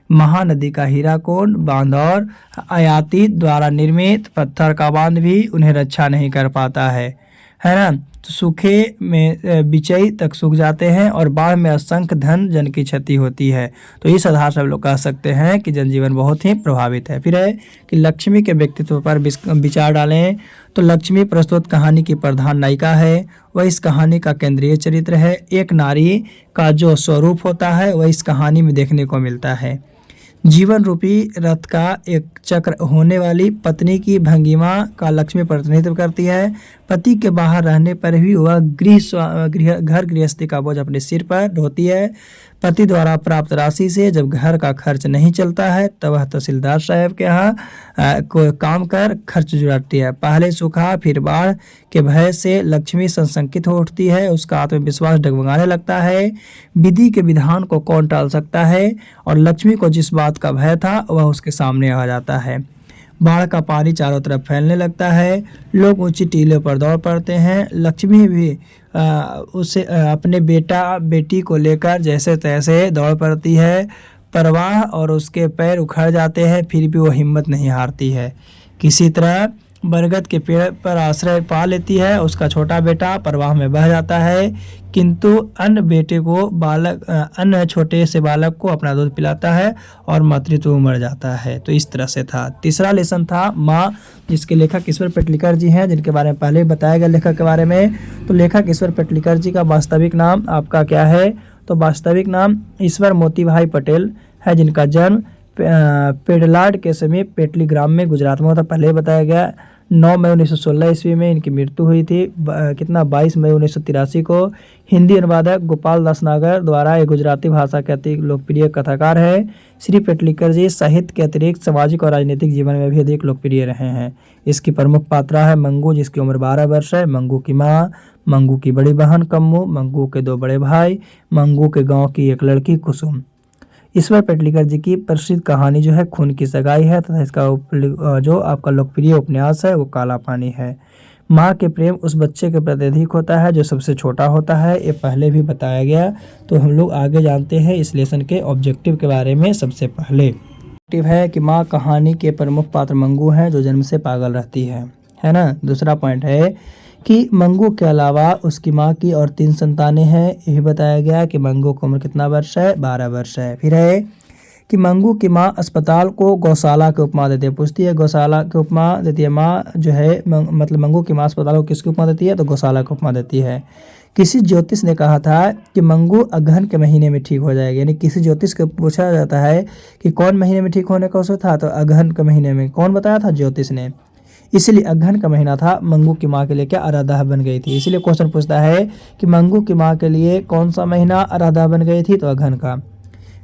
महानदी का हीराकुंड बांध और आयाती द्वारा निर्मित पत्थर का बांध भी उन्हें रक्षा नहीं कर पाता है ना। तो सूखे में बिचई तक सूख जाते हैं और बाढ़ में असंख्य धन जन की क्षति होती है। तो इस आधार से हम लोग कह सकते हैं कि जनजीवन बहुत ही प्रभावित है। फिर है कि लक्ष्मी के व्यक्तित्व पर विचार डालें। तो लक्ष्मी प्रस्तुत कहानी की प्रधान नायिका है। वह इस कहानी का केंद्रीय चरित्र है। एक नारी का जो स्वरूप होता है वह इस कहानी में देखने को मिलता है। जीवन रूपी रथ का एक चक्र होने वाली पत्नी की भंगिमा का लक्ष्मी प्रतिनिधित्व करती है। पति के बाहर रहने पर भी वह घर गृहस्थी का बोझ अपने सिर पर ढोती है। पति द्वारा प्राप्त राशि से जब घर का खर्च नहीं चलता है तब वह तहसीलदार साहब के यहाँ को काम कर खर्च जुटाती है। पहले सूखा फिर बाढ़ के भय से लक्ष्मी संशंकित हो उठती है। उसका आत्मविश्वास डगमगाने लगता है। विधि के विधान को कौन टाल सकता है, और लक्ष्मी को जिस बात का भय था वह उसके सामने आ जाता है। बाढ़ का पानी चारों तरफ फैलने लगता है। लोग ऊंची टीलों पर दौड़ पड़ते हैं। लक्ष्मी भी उसे अपने बेटी को लेकर जैसे तैसे दौड़ पड़ती है। परवाह और उसके पैर उखड़ जाते हैं, फिर भी वो हिम्मत नहीं हारती है। किसी तरह बरगद के पेड़ पर आश्रय पा लेती है। उसका छोटा बेटा प्रवाह में बह जाता है, किंतु अन्य छोटे से बालक को अपना दूध पिलाता है और मातृत्व मर जाता है। तो इस तरह से था। तीसरा लेसन था माँ, जिसके लेखक ईश्वर पेटलिकर जी हैं, जिनके बारे में पहले बताया गया लेखक के बारे में। तो लेखक ईश्वर पेटलिकर जी का वास्तविक नाम आपका क्या है? तो वास्तविक नाम ईश्वर मोतीभाई पटेल है, जिनका जन्म पेडलाड के समीप पेटली ग्राम में गुजरात में होता। पहले बताया गया। 9 मई 1916 ईस्वी में इनकी मृत्यु हुई थी। 22 मई 1983 को। हिंदी अनुवादक गोपाल दास नागर द्वारा एक गुजराती भाषा के अति लोकप्रिय कथाकार है। श्री पेटलिकर जी साहित्य के अतिरिक्त सामाजिक और राजनीतिक जीवन में भी अधिक लोकप्रिय रहे हैं। इसकी प्रमुख पात्रा है मंगू, जिसकी उम्र 12 वर्ष है। मंगू की माँ, मंगू की बड़ी बहन कम्मू, मंगू के 2 बड़े भाई, मंगू के गाँव की एक लड़की कुसुम। ईश्वर पेटलिकर जी की प्रसिद्ध कहानी जो है खून की सगाई है, तथा इसका जो आपका लोकप्रिय उपन्यास है वो काला पानी है। माँ के प्रेम उस बच्चे के प्रति अधिक होता है जो सबसे छोटा होता है। ये पहले भी बताया गया। तो हम लोग आगे जानते हैं इस लेसन के ऑब्जेक्टिव के बारे में। सबसे पहले ऑब्जेक्टिव है कि माँ कहानी के प्रमुख पात्र मंगू हैं, जो जन्म से पागल रहती है ना। दूसरा पॉइंट है कि मंगू के अलावा उसकी माँ की और 3 संतानें हैं। ये भी बताया गया कि मंगू की उम्र कितना वर्ष है? 12 वर्ष है। फिर है कि मंगू की माँ अस्पताल को गौशाला के उपमा देती है। पूछती है गौशाला के उपमा देती है माँ जो है, मतलब मंगू की माँ अस्पताल को किसकी उपमा देती है? तो गौशाला को उपमा देती है। किसी ज्योतिष ने कहा था कि मंगू अगहन के महीने में ठीक हो जाएगी। यानी किसी ज्योतिष को पूछा जाता है कि कौन महीने में ठीक होने का अवसर था, तो अगहन के महीने में। कौन बताया था? ज्योतिष ने। इसलिए अगहन का महीना था। मंगू की माँ के लिए क्या आराधा बन गई थी। इसलिए क्वेश्चन पूछता है कि मंगू की माँ के लिए कौन सा महीना आराधा बन गई थी? तो अगहन का।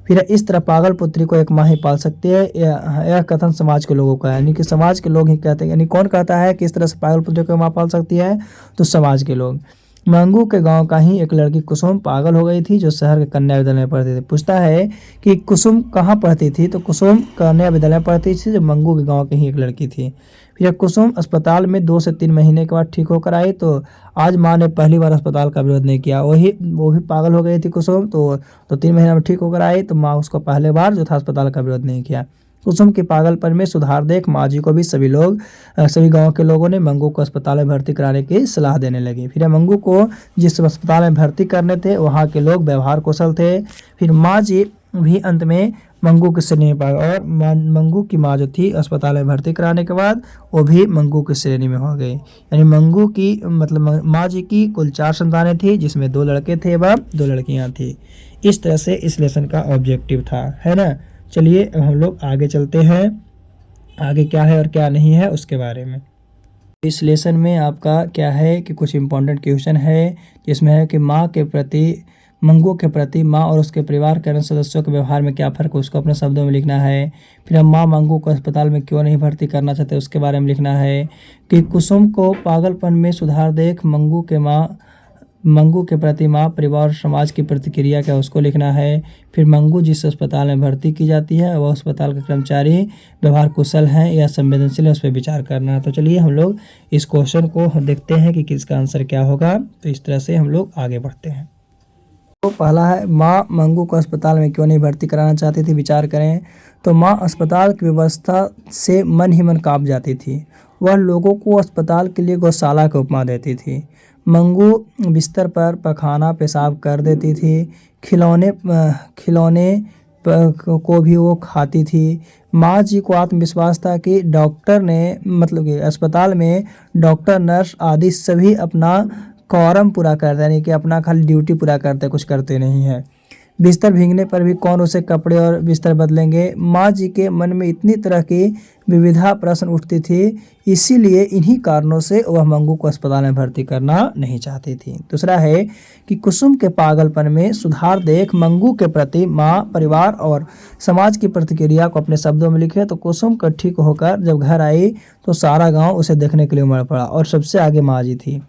फिर इस तरह पागल पुत्री को एक माँ ही पाल सकती है। यह कथन समाज के लोगों का है, यानी कि समाज के लोग ही कहते हैं। यानी कौन कहता है कि इस तरह से पागल पुत्री को माँ पाल सकती है? तो समाज के लोग। मंगू के गांव का ही एक लड़की कुसुम पागल हो गई थी, जो शहर के कन्या विद्यालय में पढ़ती थी। पूछता है कि कुसुम कहाँ पढ़ती थी? तो कुसुम कन्या विद्यालय में पढ़ती थी, जो मंगू के गांव की ही एक लड़की थी। फिर कुसुम अस्पताल में 2 से 3 महीने के बाद ठीक होकर आई। तो आज माँ ने पहली बार अस्पताल का विरोध नहीं किया। वो भी पागल हो गई थी कुसुम, तो 3 महीने में ठीक होकर आई। तो माँ उसको पहले बार जो था अस्पताल का विरोध नहीं किया। कुसुम के पागलपन में सुधार देख माँ जी को भी सभी गांव के लोगों ने मंगू को अस्पताल में भर्ती कराने की सलाह देने लगे। फिर मंगू को जिस अस्पताल में भर्ती करने थे वहाँ के लोग व्यवहार कुशल थे। फिर माँ जी भी अंत में मंगू की श्रेणी में पाया और मंगू की माँ जो थी अस्पताल में भर्ती कराने के बाद वो भी मंगू की श्रेणी में हो गई। यानी मंगू की मतलब माँ जी की कुल 4 संतानें थी, जिसमें 2 लड़के थे एवं 2 लड़कियां थी। इस तरह से इस लेसन का ऑब्जेक्टिव था, है ना। चलिए अब हम लोग आगे चलते हैं, आगे क्या है और क्या नहीं है उसके बारे में। इस लेसन में आपका क्या है कि कुछ इंपॉर्टेंट क्वेश्चन है, जिसमें है कि माँ के प्रति मंगू के प्रति माँ और उसके परिवार के अन्य सदस्यों के व्यवहार में क्या फ़र्क है, उसको अपने शब्दों में लिखना है। फिर हम माँ मंगू को अस्पताल में क्यों नहीं भर्ती करना चाहते उसके बारे में लिखना है। कि कुसुम को पागलपन में सुधार देख मंगू के प्रति माँ परिवार और समाज की प्रतिक्रिया क्या उसको लिखना है। फिर मंगू जिस अस्पताल में भर्ती की जाती है वह अस्पताल के कर्मचारी व्यवहार कुशल हैं या संवेदनशील है, उस पर विचार करना है। तो चलिए हम लोग इस क्वेश्चन को देखते हैं कि किसका आंसर क्या होगा। तो इस तरह से हम लोग आगे बढ़ते हैं। तो पहला है माँ मंगू को अस्पताल में क्यों नहीं भर्ती कराना चाहती थी, विचार करें। तो माँ अस्पताल की व्यवस्था से मन ही मन काँप जाती थी। वह लोगों को अस्पताल के लिए गौशाला की उपमा देती थी। मंगू बिस्तर पर पखाना पेशाब कर देती थी। खिलौने को भी वो खाती थी। माँ जी को आत्मविश्वास था कि डॉक्टर ने मतलब कि अस्पताल में डॉक्टर नर्स आदि सभी अपना कॉरम पूरा करते यानी कि अपना खाली ड्यूटी पूरा करते, कुछ करते नहीं है। बिस्तर भीगने पर भी कौन उसे कपड़े और बिस्तर बदलेंगे। माँ जी के मन में इतनी तरह की विविधा प्रश्न उठती थी, इसीलिए इन्हीं कारणों से वह मंगू को अस्पताल में भर्ती करना नहीं चाहती थी। दूसरा है कि कुसुम के पागलपन में सुधार देख मंगू के प्रति माँ परिवार और समाज की प्रतिक्रिया को अपने शब्दों में लिखे। तो कुसुम का ठीक होकर जब घर आई तो सारा गाँव उसे देखने के लिए उमड़ पड़ा और सबसे आगे माँ जी थी।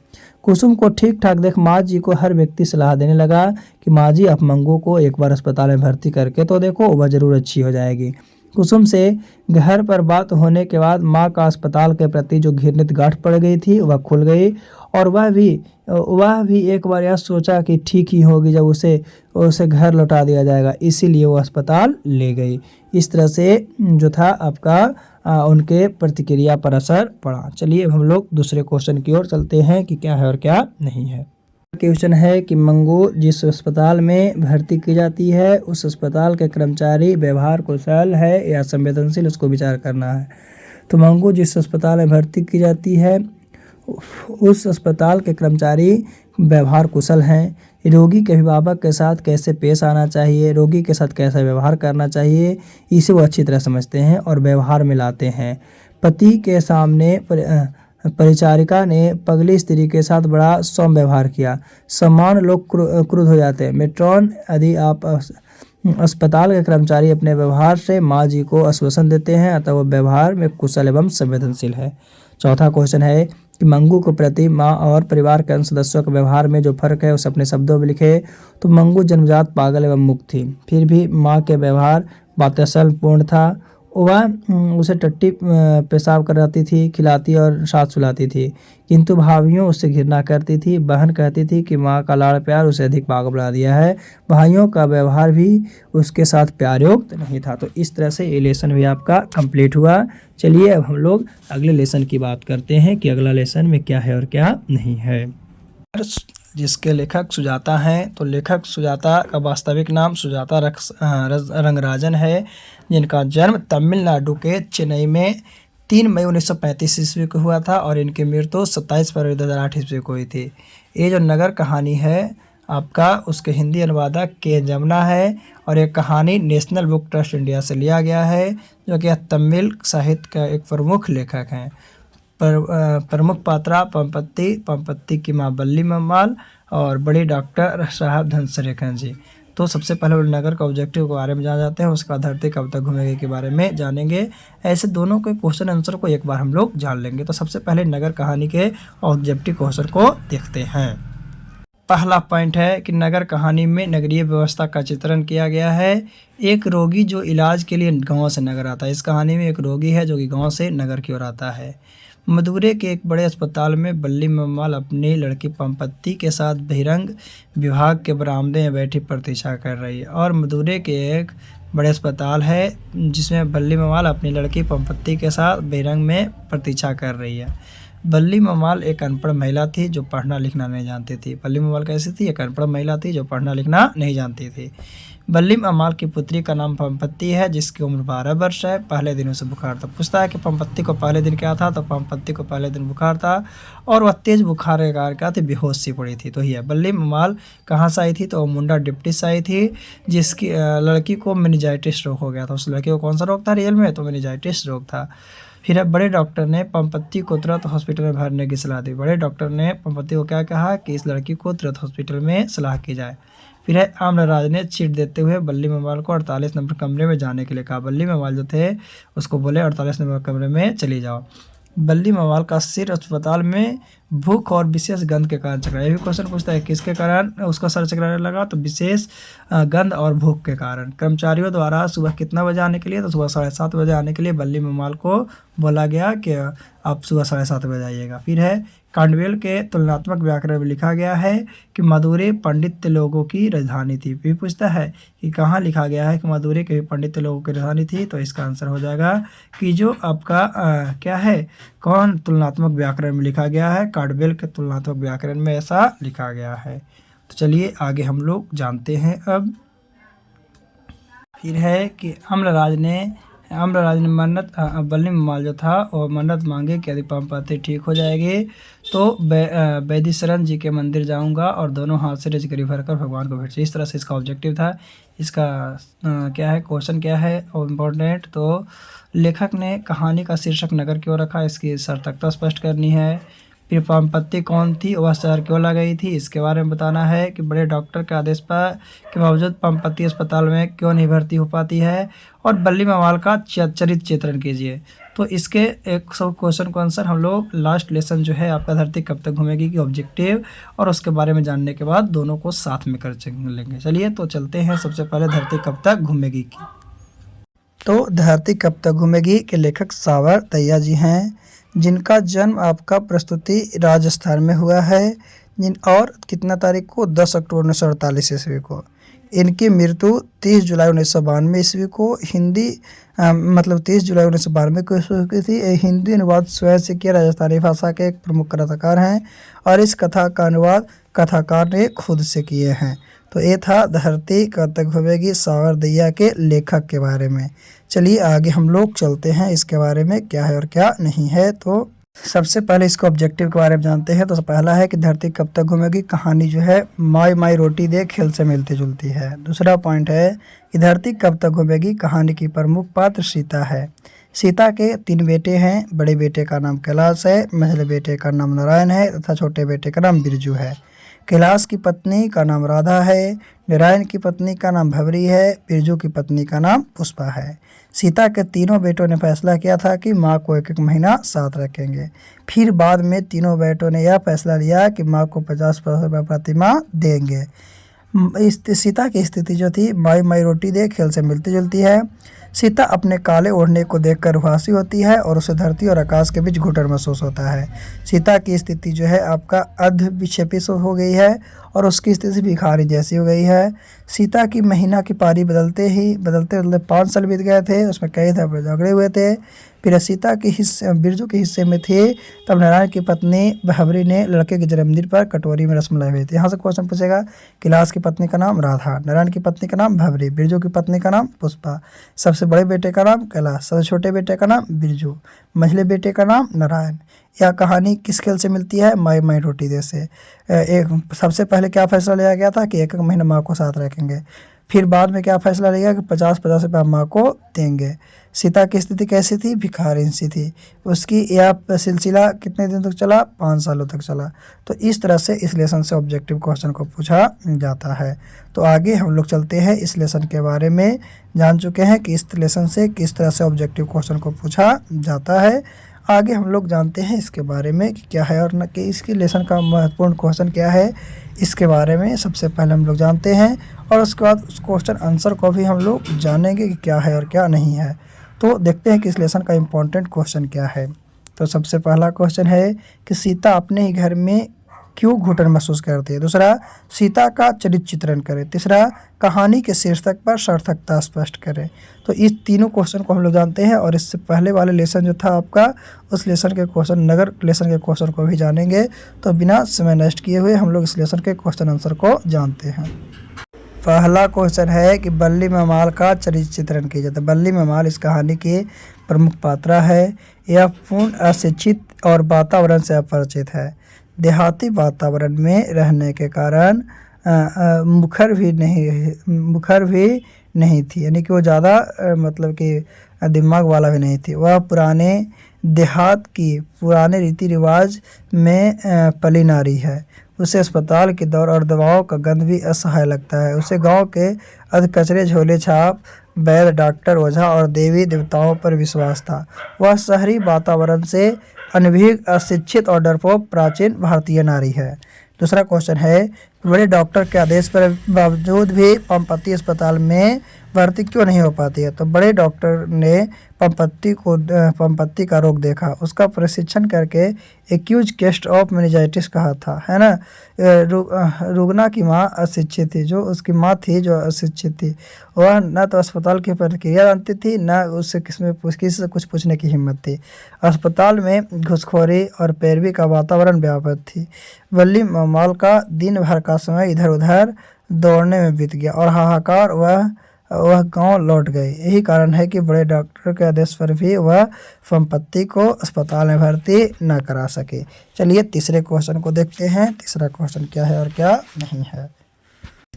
कुसुम को ठीक ठाक देख माँ जी को हर व्यक्ति सलाह देने लगा कि माँ जी आप मंगू को एक बार अस्पताल में भर्ती करके तो देखो, वह जरूर अच्छी हो जाएगी। कुसुम से घर पर बात होने के बाद माँ का अस्पताल के प्रति जो घृणित गांठ पड़ गई थी वह खुल गई और वह भी एक बार यह सोचा कि ठीक ही होगी जब उसे घर लौटा दिया जाएगा, इसीलिए वो अस्पताल ले गई। इस तरह से जो था आपका उनके प्रतिक्रिया पर असर पड़ा। चलिए अब हम लोग दूसरे क्वेश्चन की ओर चलते हैं कि क्या है और क्या नहीं है। क्वेश्चन है कि मंगू जिस अस्पताल में भर्ती की जाती है उस अस्पताल के कर्मचारी व्यवहार कुशल है या संवेदनशील, उसको विचार करना है। तो मंगू जिस अस्पताल में भर्ती की जाती है उस अस्पताल के कर्मचारी व्यवहार कुशल हैं। रोगी के अभिभावक के साथ कैसे पेश आना चाहिए, रोगी के साथ कैसा व्यवहार करना चाहिए, इसे वो अच्छी तरह समझते हैं और व्यवहार में लाते हैं। पति के सामने परिचारिका ने पगली स्त्री के साथ बड़ा सौम्य व्यवहार किया। समान लोग क्रुद्ध हो जाते हैं। मेट्रॉन यदि आप अस्पताल के कर्मचारी अपने व्यवहार से माँ जी को आश्वासन देते हैं, अतः वो व्यवहार में कुशल एवं संवेदनशील है। चौथा क्वेश्चन है कि मंगू के प्रति माँ और परिवार के अन्य सदस्यों के व्यवहार में जो फर्क है उसे अपने शब्दों में लिखे। तो मंगू जन्मजात पागल एवं मुक्त थी, फिर भी माँ के व्यवहार वात्सल्य पूर्ण था। वह उसे टट्टी पेशाब कराती थी, खिलाती और साथ सुलाती थी, किंतु भाइयों उससे घृणा करती थी। बहन कहती थी कि माँ का लाड़ प्यार उसे अधिक पागल बना दिया है, भाइयों का व्यवहार भी उसके साथ प्यार युक्त नहीं था। तो इस तरह से ये लेसन भी आपका कंप्लीट हुआ। चलिए अब हम लोग अगले लेसन की बात करते हैं कि अगला लेसन में क्या है और क्या नहीं है। जिसके लेखक सुजाता हैं, तो लेखक सुजाता का वास्तविक नाम सुजाता रंगराजन है, जिनका जन्म तमिलनाडु के चेन्नई में 3 मई 1935 ईस्वी को हुआ था और इनकी मृत्यु 27 फरवरी 2008 ईस्वी को हुई थी। ये जो नगर कहानी है आपका उसके हिंदी अनुवादक के जमुना है और एक कहानी नेशनल बुक ट्रस्ट इंडिया से लिया गया है, जो कि तमिल साहित्य का एक प्रमुख लेखक हैं। प्रमुख पात्रा पंपत्ति की माँ बल्ली मम्माल और बड़ी डॉक्टर साहब धनसरेखन जी। तो सबसे पहले नगर का ऑब्जेक्टिव के बारे में जान जाते हैं, उसके बाद धरती कब तक घूमेगी के बारे में जानेंगे। ऐसे दोनों के क्वेश्चन आंसर को एक बार हम लोग जान लेंगे। तो सबसे पहले नगर कहानी के ऑब्जेक्टिव क्वेश्चन को देखते हैं। पहला पॉइंट है कि नगर कहानी में नगरीय व्यवस्था का चित्रण किया गया है। एक रोगी जो इलाज के लिए गांव से नगर आता है। इस कहानी में एक रोगी है जो कि गांव से नगर की ओर आता है। मदुरै के एक बड़े अस्पताल में बल्ली मम्माल अपनी लड़की पंपत्ति के साथ बहिरंग विभाग के बरामदे में बैठी प्रतीक्षा कर रही है। और मदुरै के एक बड़े अस्पताल है जिसमें बल्ली मम्माल अपनी लड़की पंपत्ति के साथ बहिरंग में प्रतीक्षा कर रही है। बल्ली मम्माल एक अनपढ़ महिला थी जो पढ़ना लिखना नहीं जानती थी। बल्ली मम्माल कैसी थी? एक अनपढ़ महिला थी जो पढ़ना लिखना नहीं जानती थी। बल्लीम अमाल की पुत्री का नाम पंपति है, जिसकी उम्र 12 वर्ष है। पहले दिन उसे बुखार था। पूछता है कि पंपति को पहले दिन क्या था, तो पंपति को पहले दिन बुखार था और वह तेज बुखार के कारण क्या थी, बेहोश सी पड़ी थी। तो यह बल्लीम अमाल कहाँ से आई थी, तो मुंडा डिप्टी से आई थी, जिसकी लड़की को मेनिंजाइटिस रोग हो गया था। उस लड़की को कौन सा रोग था रियल में, तो मेनिंजाइटिस रोग था। फिर अब बड़े डॉक्टर ने पंपति को तुरंत हॉस्पिटल में भरने की सलाह दी। बड़े डॉक्टर ने पंपति को क्या कहा कि इस लड़की को तुरंत हॉस्पिटल में सलाह की जाए। फिर है आम्रराज ने चीट देते हुए बल्ली मेवाल को 48 नंबर कमरे में जाने के लिए कहा। बल्ली मेवाल जो थे उसको बोले 48 नंबर कमरे में चली जाओ। बल्ली मेवाल का सिर अस्पताल में भूख और विशेष गंध के कारण चकराया। ये भी क्वेश्चन पूछता है किसके कारण उसका सर चकराने लगा, तो विशेष गंध और भूख के कारण। कर्मचारियों द्वारा सुबह कितना बजे आने के लिए, तो सुबह 7:30 बजे आने के लिए बल्ली मेवाल को बोला गया कि आप सुबह 7:30 बजे आइएगा। फिर है कांडवेल के तुलनात्मक व्याकरण में लिखा गया है कि मदुरै पंडित लोगों की राजधानी थी। भी पूछता है कि कहाँ लिखा गया है कि मदुरै के पंडित लोगों की राजधानी थी, तो इसका आंसर हो जाएगा कि जो आपका क्या है, कौन तुलनात्मक व्याकरण में लिखा गया है, कांडवेल के तुलनात्मक व्याकरण में ऐसा लिखा गया है। तो चलिए आगे हम लोग जानते हैं। अब फिर है कि अम्रराज ने मन्नत बल्ली मेवाल जो था और मन्नत मांगे कि यदि पंपति ठीक हो जाएगी तो वैद्यशरण जी के मंदिर जाऊंगा और दोनों हाथ से रजकरी भरकर भगवान को भेंट। इस तरह से इसका ऑब्जेक्टिव था। इसका क्या है, क्वेश्चन क्या है और इम्पोर्टेंट, तो लेखक ने कहानी का शीर्षक नगर क्यों रखा, इसकी सार्थकता स्पष्ट करनी है। फिर पंपति कौन थी, वह शहर क्यों ला गई थी, इसके बारे में बताना है। कि बड़े डॉक्टर के आदेश पर के बावजूद पंपति अस्पताल में क्यों नहीं भर्ती हो पाती है, और बल्ली मेवाल का चरित्र चित्रण कीजिए। तो इसके एक सब क्वेश्चन को आंसर हम लोग लास्ट लेसन जो है आपका धरती कब तक घूमेगी की ऑब्जेक्टिव और उसके बारे में जानने के बाद दोनों को साथ में कर लेंगे। चलिए तो चलते हैं सबसे पहले धरती कब तक घूमेगी की। तो धरती कब तक घूमेगी के लेखक सावर दहिया जी हैं, जिनका जन्म आपका प्रस्तुति राजस्थान में हुआ है, और कितना तारीख को, 10 अक्टूबर 1948 ईस्वी को। इनकी मृत्यु 30 जुलाई 1992 ईस्वी को हिंदी मतलब 30 जुलाई 1992 को हुई थी। हिंदी अनुवाद स्वयं से किया, राजस्थानी भाषा के एक प्रमुख कथाकार हैं और इस कथा का अनुवाद कथाकार ने खुद से किए हैं। तो ये था धरती कब तक घूमेगी सावर दहिया के लेखक के बारे में। चलिए आगे हम लोग चलते हैं इसके बारे में क्या है और क्या नहीं है। तो सबसे पहले इसको ऑब्जेक्टिव के बारे में जानते हैं। तो पहला है कि धरती कब तक घूमेगी, कहानी जो है माई माई रोटी दे खेल से मिलती जुलती है। दूसरा पॉइंट है कि धरती कब तक घूमेगी, कहानी की प्रमुख पात्र सीता है। सीता के 3 बेटे हैं, बड़े बेटे का नाम कैलाश है, मझले बेटे का नाम नारायण है तथा छोटे बेटे का नाम बिरजू है। कैलाश की पत्नी का नाम राधा है, नारायण की पत्नी का नाम भवरी है, बिरजू की पत्नी का नाम पुष्पा है। सीता के तीनों बेटों ने फैसला किया था कि माँ को 1-1 महीना साथ रखेंगे। फिर बाद में तीनों बेटों ने यह फैसला लिया कि माँ को 50 रुपये प्रति माह देंगे। इस सीता की स्थिति जो थी माई माई रोटी दे खेल से मिलती जुलती है। सीता अपने काले ओढ़ने को देखकर रुहासी होती है और उसे धरती और आकाश के बीच घुटन महसूस होता है। सीता की स्थिति जो है आपका अर्ध विक्षेपी हो गई है और उसकी स्थिति भिखारी जैसी हो गई है। सीता की महीना की पारी बदलते बदलते 5 साल बीत गए थे, उसमें कई दफे झगड़े हुए थे। फिर सीता के हिस्से बिरजू के हिस्से में थे, तब नारायण की पत्नी भवरी ने लड़के के जन्मदिन पर कटोरी में रसमलाई हुई थी। यहाँ से क्वेश्चन पूछेगा, कैलाश की पत्नी का नाम राधा, नारायण की पत्नी का नाम भवरी, बिरजू की पत्नी का नाम पुष्पा, सबसे बड़े बेटे का नाम कैलाश, सबसे छोटे बेटे का नाम बिरजू, मझले बेटे का नाम नारायण। यह कहानी किस खेल से मिलती है, माई माई रोटी दे से। एक सबसे पहले क्या फैसला लिया गया था कि 1-1 महीना माँ को साथ रखेंगे। फिर बाद में क्या फैसला लिया कि 50-50 रुपये माँ को देंगे। सीता की स्थिति कैसी थी, भिखारिन सी थी। उसकी यह सिलसिला कितने दिन तक चला, 5 सालों तक चला। तो इस तरह से इस लेसन से ऑब्जेक्टिव क्वेश्चन को पूछा जाता है। तो आगे हम लोग चलते हैं इस लेसन के बारे में। जान चुके हैं कि इस लेसन से किस तरह से ऑब्जेक्टिव क्वेश्चन को पूछा जाता है। आगे हम लोग जानते हैं इसके बारे में कि क्या है और न कि इसकी लेसन का महत्वपूर्ण क्वेश्चन क्या है, इसके बारे में सबसे पहले हम लोग जानते हैं और उसके बाद उस क्वेश्चन आंसर को भी हम लोग जानेंगे कि क्या है और क्या नहीं है। तो देखते हैं कि इस लेसन का इम्पोर्टेंट क्वेश्चन क्या है। तो सबसे पहला क्वेश्चन है कि सीता अपने ही घर में क्यों घुटन महसूस करती है। दूसरा, सीता का चरित्र चित्रण करें। तीसरा, कहानी के शीर्षक पर सार्थकता स्पष्ट करें। तो इस तीनों क्वेश्चन को हम लोग जानते हैं और इससे पहले वाले लेसन जो था आपका, उस लेसन के क्वेश्चन नगर लेसन के क्वेश्चन को भी जानेंगे। तो बिना समय नष्ट किए हुए हम लोग इस लेसन के क्वेश्चन आंसर को जानते हैं। पहला क्वेश्चन है कि बल्ली मेमाल का चरित्र चित्रण कीजिए। तो बल्ली मेमाल इस कहानी के प्रमुख पात्र है। यह पूर्ण अशिक्षित और वातावरण से अपरिचित है। देहाती वातावरण में रहने के कारण मुखर भी नहीं थी, यानी कि वो ज़्यादा मतलब कि दिमाग वाला भी नहीं थी। वह पुराने देहात की पुराने रीति रिवाज में पली नारी है। उसे अस्पताल की दौड़ और दवाओं का गंध भी असह्य लगता है। उसे गांव के अधकचरे झोले छाप वैद्य, डॉक्टर, ओझा और देवी देवताओं पर विश्वास था। वह शहरी वातावरण से अनभिज्ञ, अशिक्षित और डरपोक प्राचीन भारतीय नारी है। दूसरा क्वेश्चन है, बड़े डॉक्टर के आदेश पर बावजूद भी पंपति अस्पताल में भर्ती क्यों नहीं हो पाती है। तो बड़े डॉक्टर ने पंपति का रोग देखा, उसका परीक्षण करके एक्यूज केस ऑफ मेनिंजाइटिस कहा था, है ना। रुग्ना की माँ अशिक्षित थी, जो उसकी माँ थी जो अशिक्षित थी। वह न तो अस्पताल की प्रक्रिया जानती थी, न उससे किसी से कुछ पूछने की हिम्मत थी। अस्पताल में घूसखोरी और पैरवी का वातावरण व्यापक थी। बल्ली मेमाल का दिन भर का समय इधर उधर दौड़ने में बीत गया और हाहाकार वह गांव लौट गए। यही कारण है कि बड़े डॉक्टर के आदेश पर भी वह पंपति को अस्पताल में भर्ती न करा सके। चलिए तीसरे क्वेश्चन को देखते हैं। तीसरा क्वेश्चन क्या है और क्या नहीं है।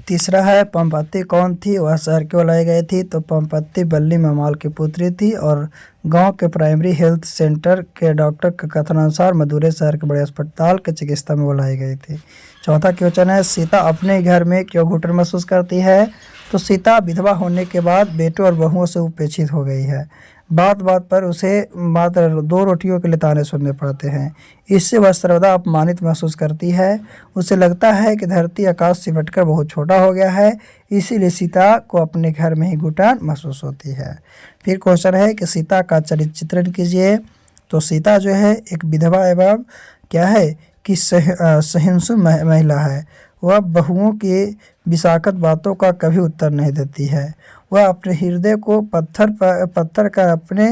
तीसरा है, पंपति कौन थी, वह शहर क्यों लाई गई थी। तो पंपति बल्ली मेमाल की पुत्री थी और गांव के प्राइमरी हेल्थ सेंटर के डॉक्टर के कथनानुसार मदुरै शहर के बड़े अस्पताल के चिकित्सा में बुलाई गई थी। चौथा क्वेश्चन है, सीता अपने घर में क्यों घुटन महसूस करती है। तो सीता विधवा होने के बाद बेटों और बहुओं से उपेक्षित हो गई है। बात बात पर उसे मात्र 2 रोटियों के लिए ताने सुनने पड़ते हैं। इससे वह सर्वदा अपमानित महसूस करती है। उसे लगता है कि धरती आकाश सिमटकर बहुत छोटा हो गया है, इसीलिए सीता को अपने घर में ही घुटन महसूस होती है। फिर क्वेश्चन है कि सीता का चरित्र चित्रण कीजिए। तो सीता जो है एक विधवा एवं क्या है कि सहिष्णु महिला है। वह बहुओं की विषाक्त बातों का कभी उत्तर नहीं देती है। वह अपने हृदय को पत्थर कर अपने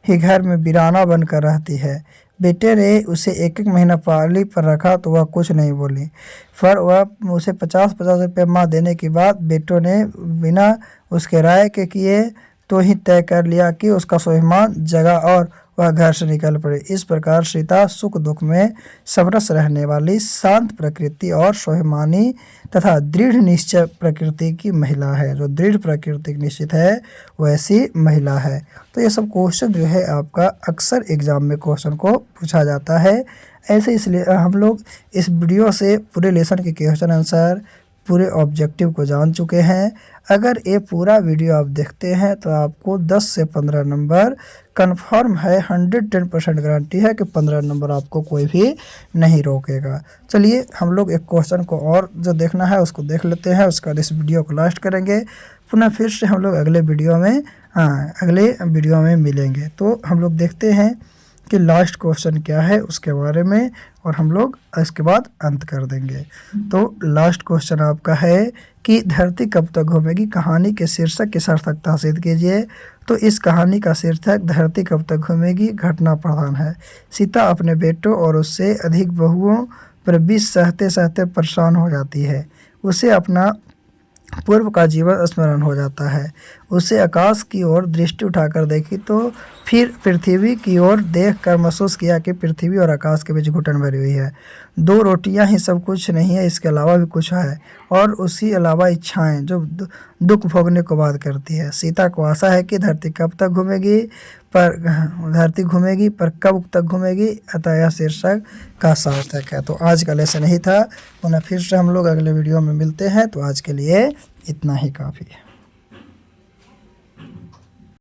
ही घर में वीराना बनकर रहती है। बेटे ने उसे 1-1 महीना पाली पर रखा तो वह कुछ नहीं बोली। पर वह उसे 50-50 रुपये माँ देने के बाद बेटों ने बिना उसके राय के किए तो ही तय कर लिया कि उसका स्वाभिमान जगा और वह घर से निकल पड़े। इस प्रकार सीता सुख दुख में समरस रहने वाली शांत प्रकृति और स्वाभिमानी तथा दृढ़ निश्चय प्रकृति की महिला है। जो दृढ़ प्रकृति निश्चित है वैसी महिला है। तो ये सब क्वेश्चन जो है आपका अक्सर एग्जाम में क्वेश्चन को पूछा जाता है। ऐसे इसलिए हम लोग इस वीडियो से पूरे लेसन के क्वेश्चन आंसर पूरे ऑब्जेक्टिव को जान चुके हैं। अगर ये पूरा वीडियो आप देखते हैं तो आपको 10 से 15 नंबर कंफर्म है, 110% गारंटी है कि 15 नंबर आपको कोई भी नहीं रोकेगा। चलिए हम लोग एक क्वेश्चन को और जो देखना है उसको देख लेते हैं, उसका इस वीडियो को लास्ट करेंगे। पुनः फिर से हम लोग अगले वीडियो में मिलेंगे। तो हम लोग देखते हैं कि लास्ट क्वेश्चन क्या है उसके बारे में और हम लोग इसके बाद अंत कर देंगे। तो लास्ट क्वेश्चन आपका है कि धरती कब तक घूमेगी कहानी के शीर्षक की सार्थकता सिद्ध कीजिए। तो इस कहानी का शीर्षक धरती कब तक घूमेगी घटना प्रधान है। सीता अपने बेटों और उससे अधिक बहुओं पर विष सहते सहते परेशान हो जाती है। उसे अपना पूर्व का जीवन स्मरण हो जाता है। उसे आकाश की ओर दृष्टि उठाकर देखी तो फिर पृथ्वी की ओर देखकर महसूस किया कि पृथ्वी और आकाश के बीच घुटन भरी हुई है। 2 रोटियां ही सब कुछ नहीं है, इसके अलावा भी कुछ है और उसी अलावा इच्छाएं जो दुख भोगने को बात करती है। सीता को आशा है कि धरती घूमेगी पर कब तक घूमेगी, अतः यह शीर्षक का सार्थक है। तो आज का लेसन यही था। पुनः फिर से हम लोग अगले वीडियो में मिलते हैं। तो आज के लिए इतना ही काफ़ी है।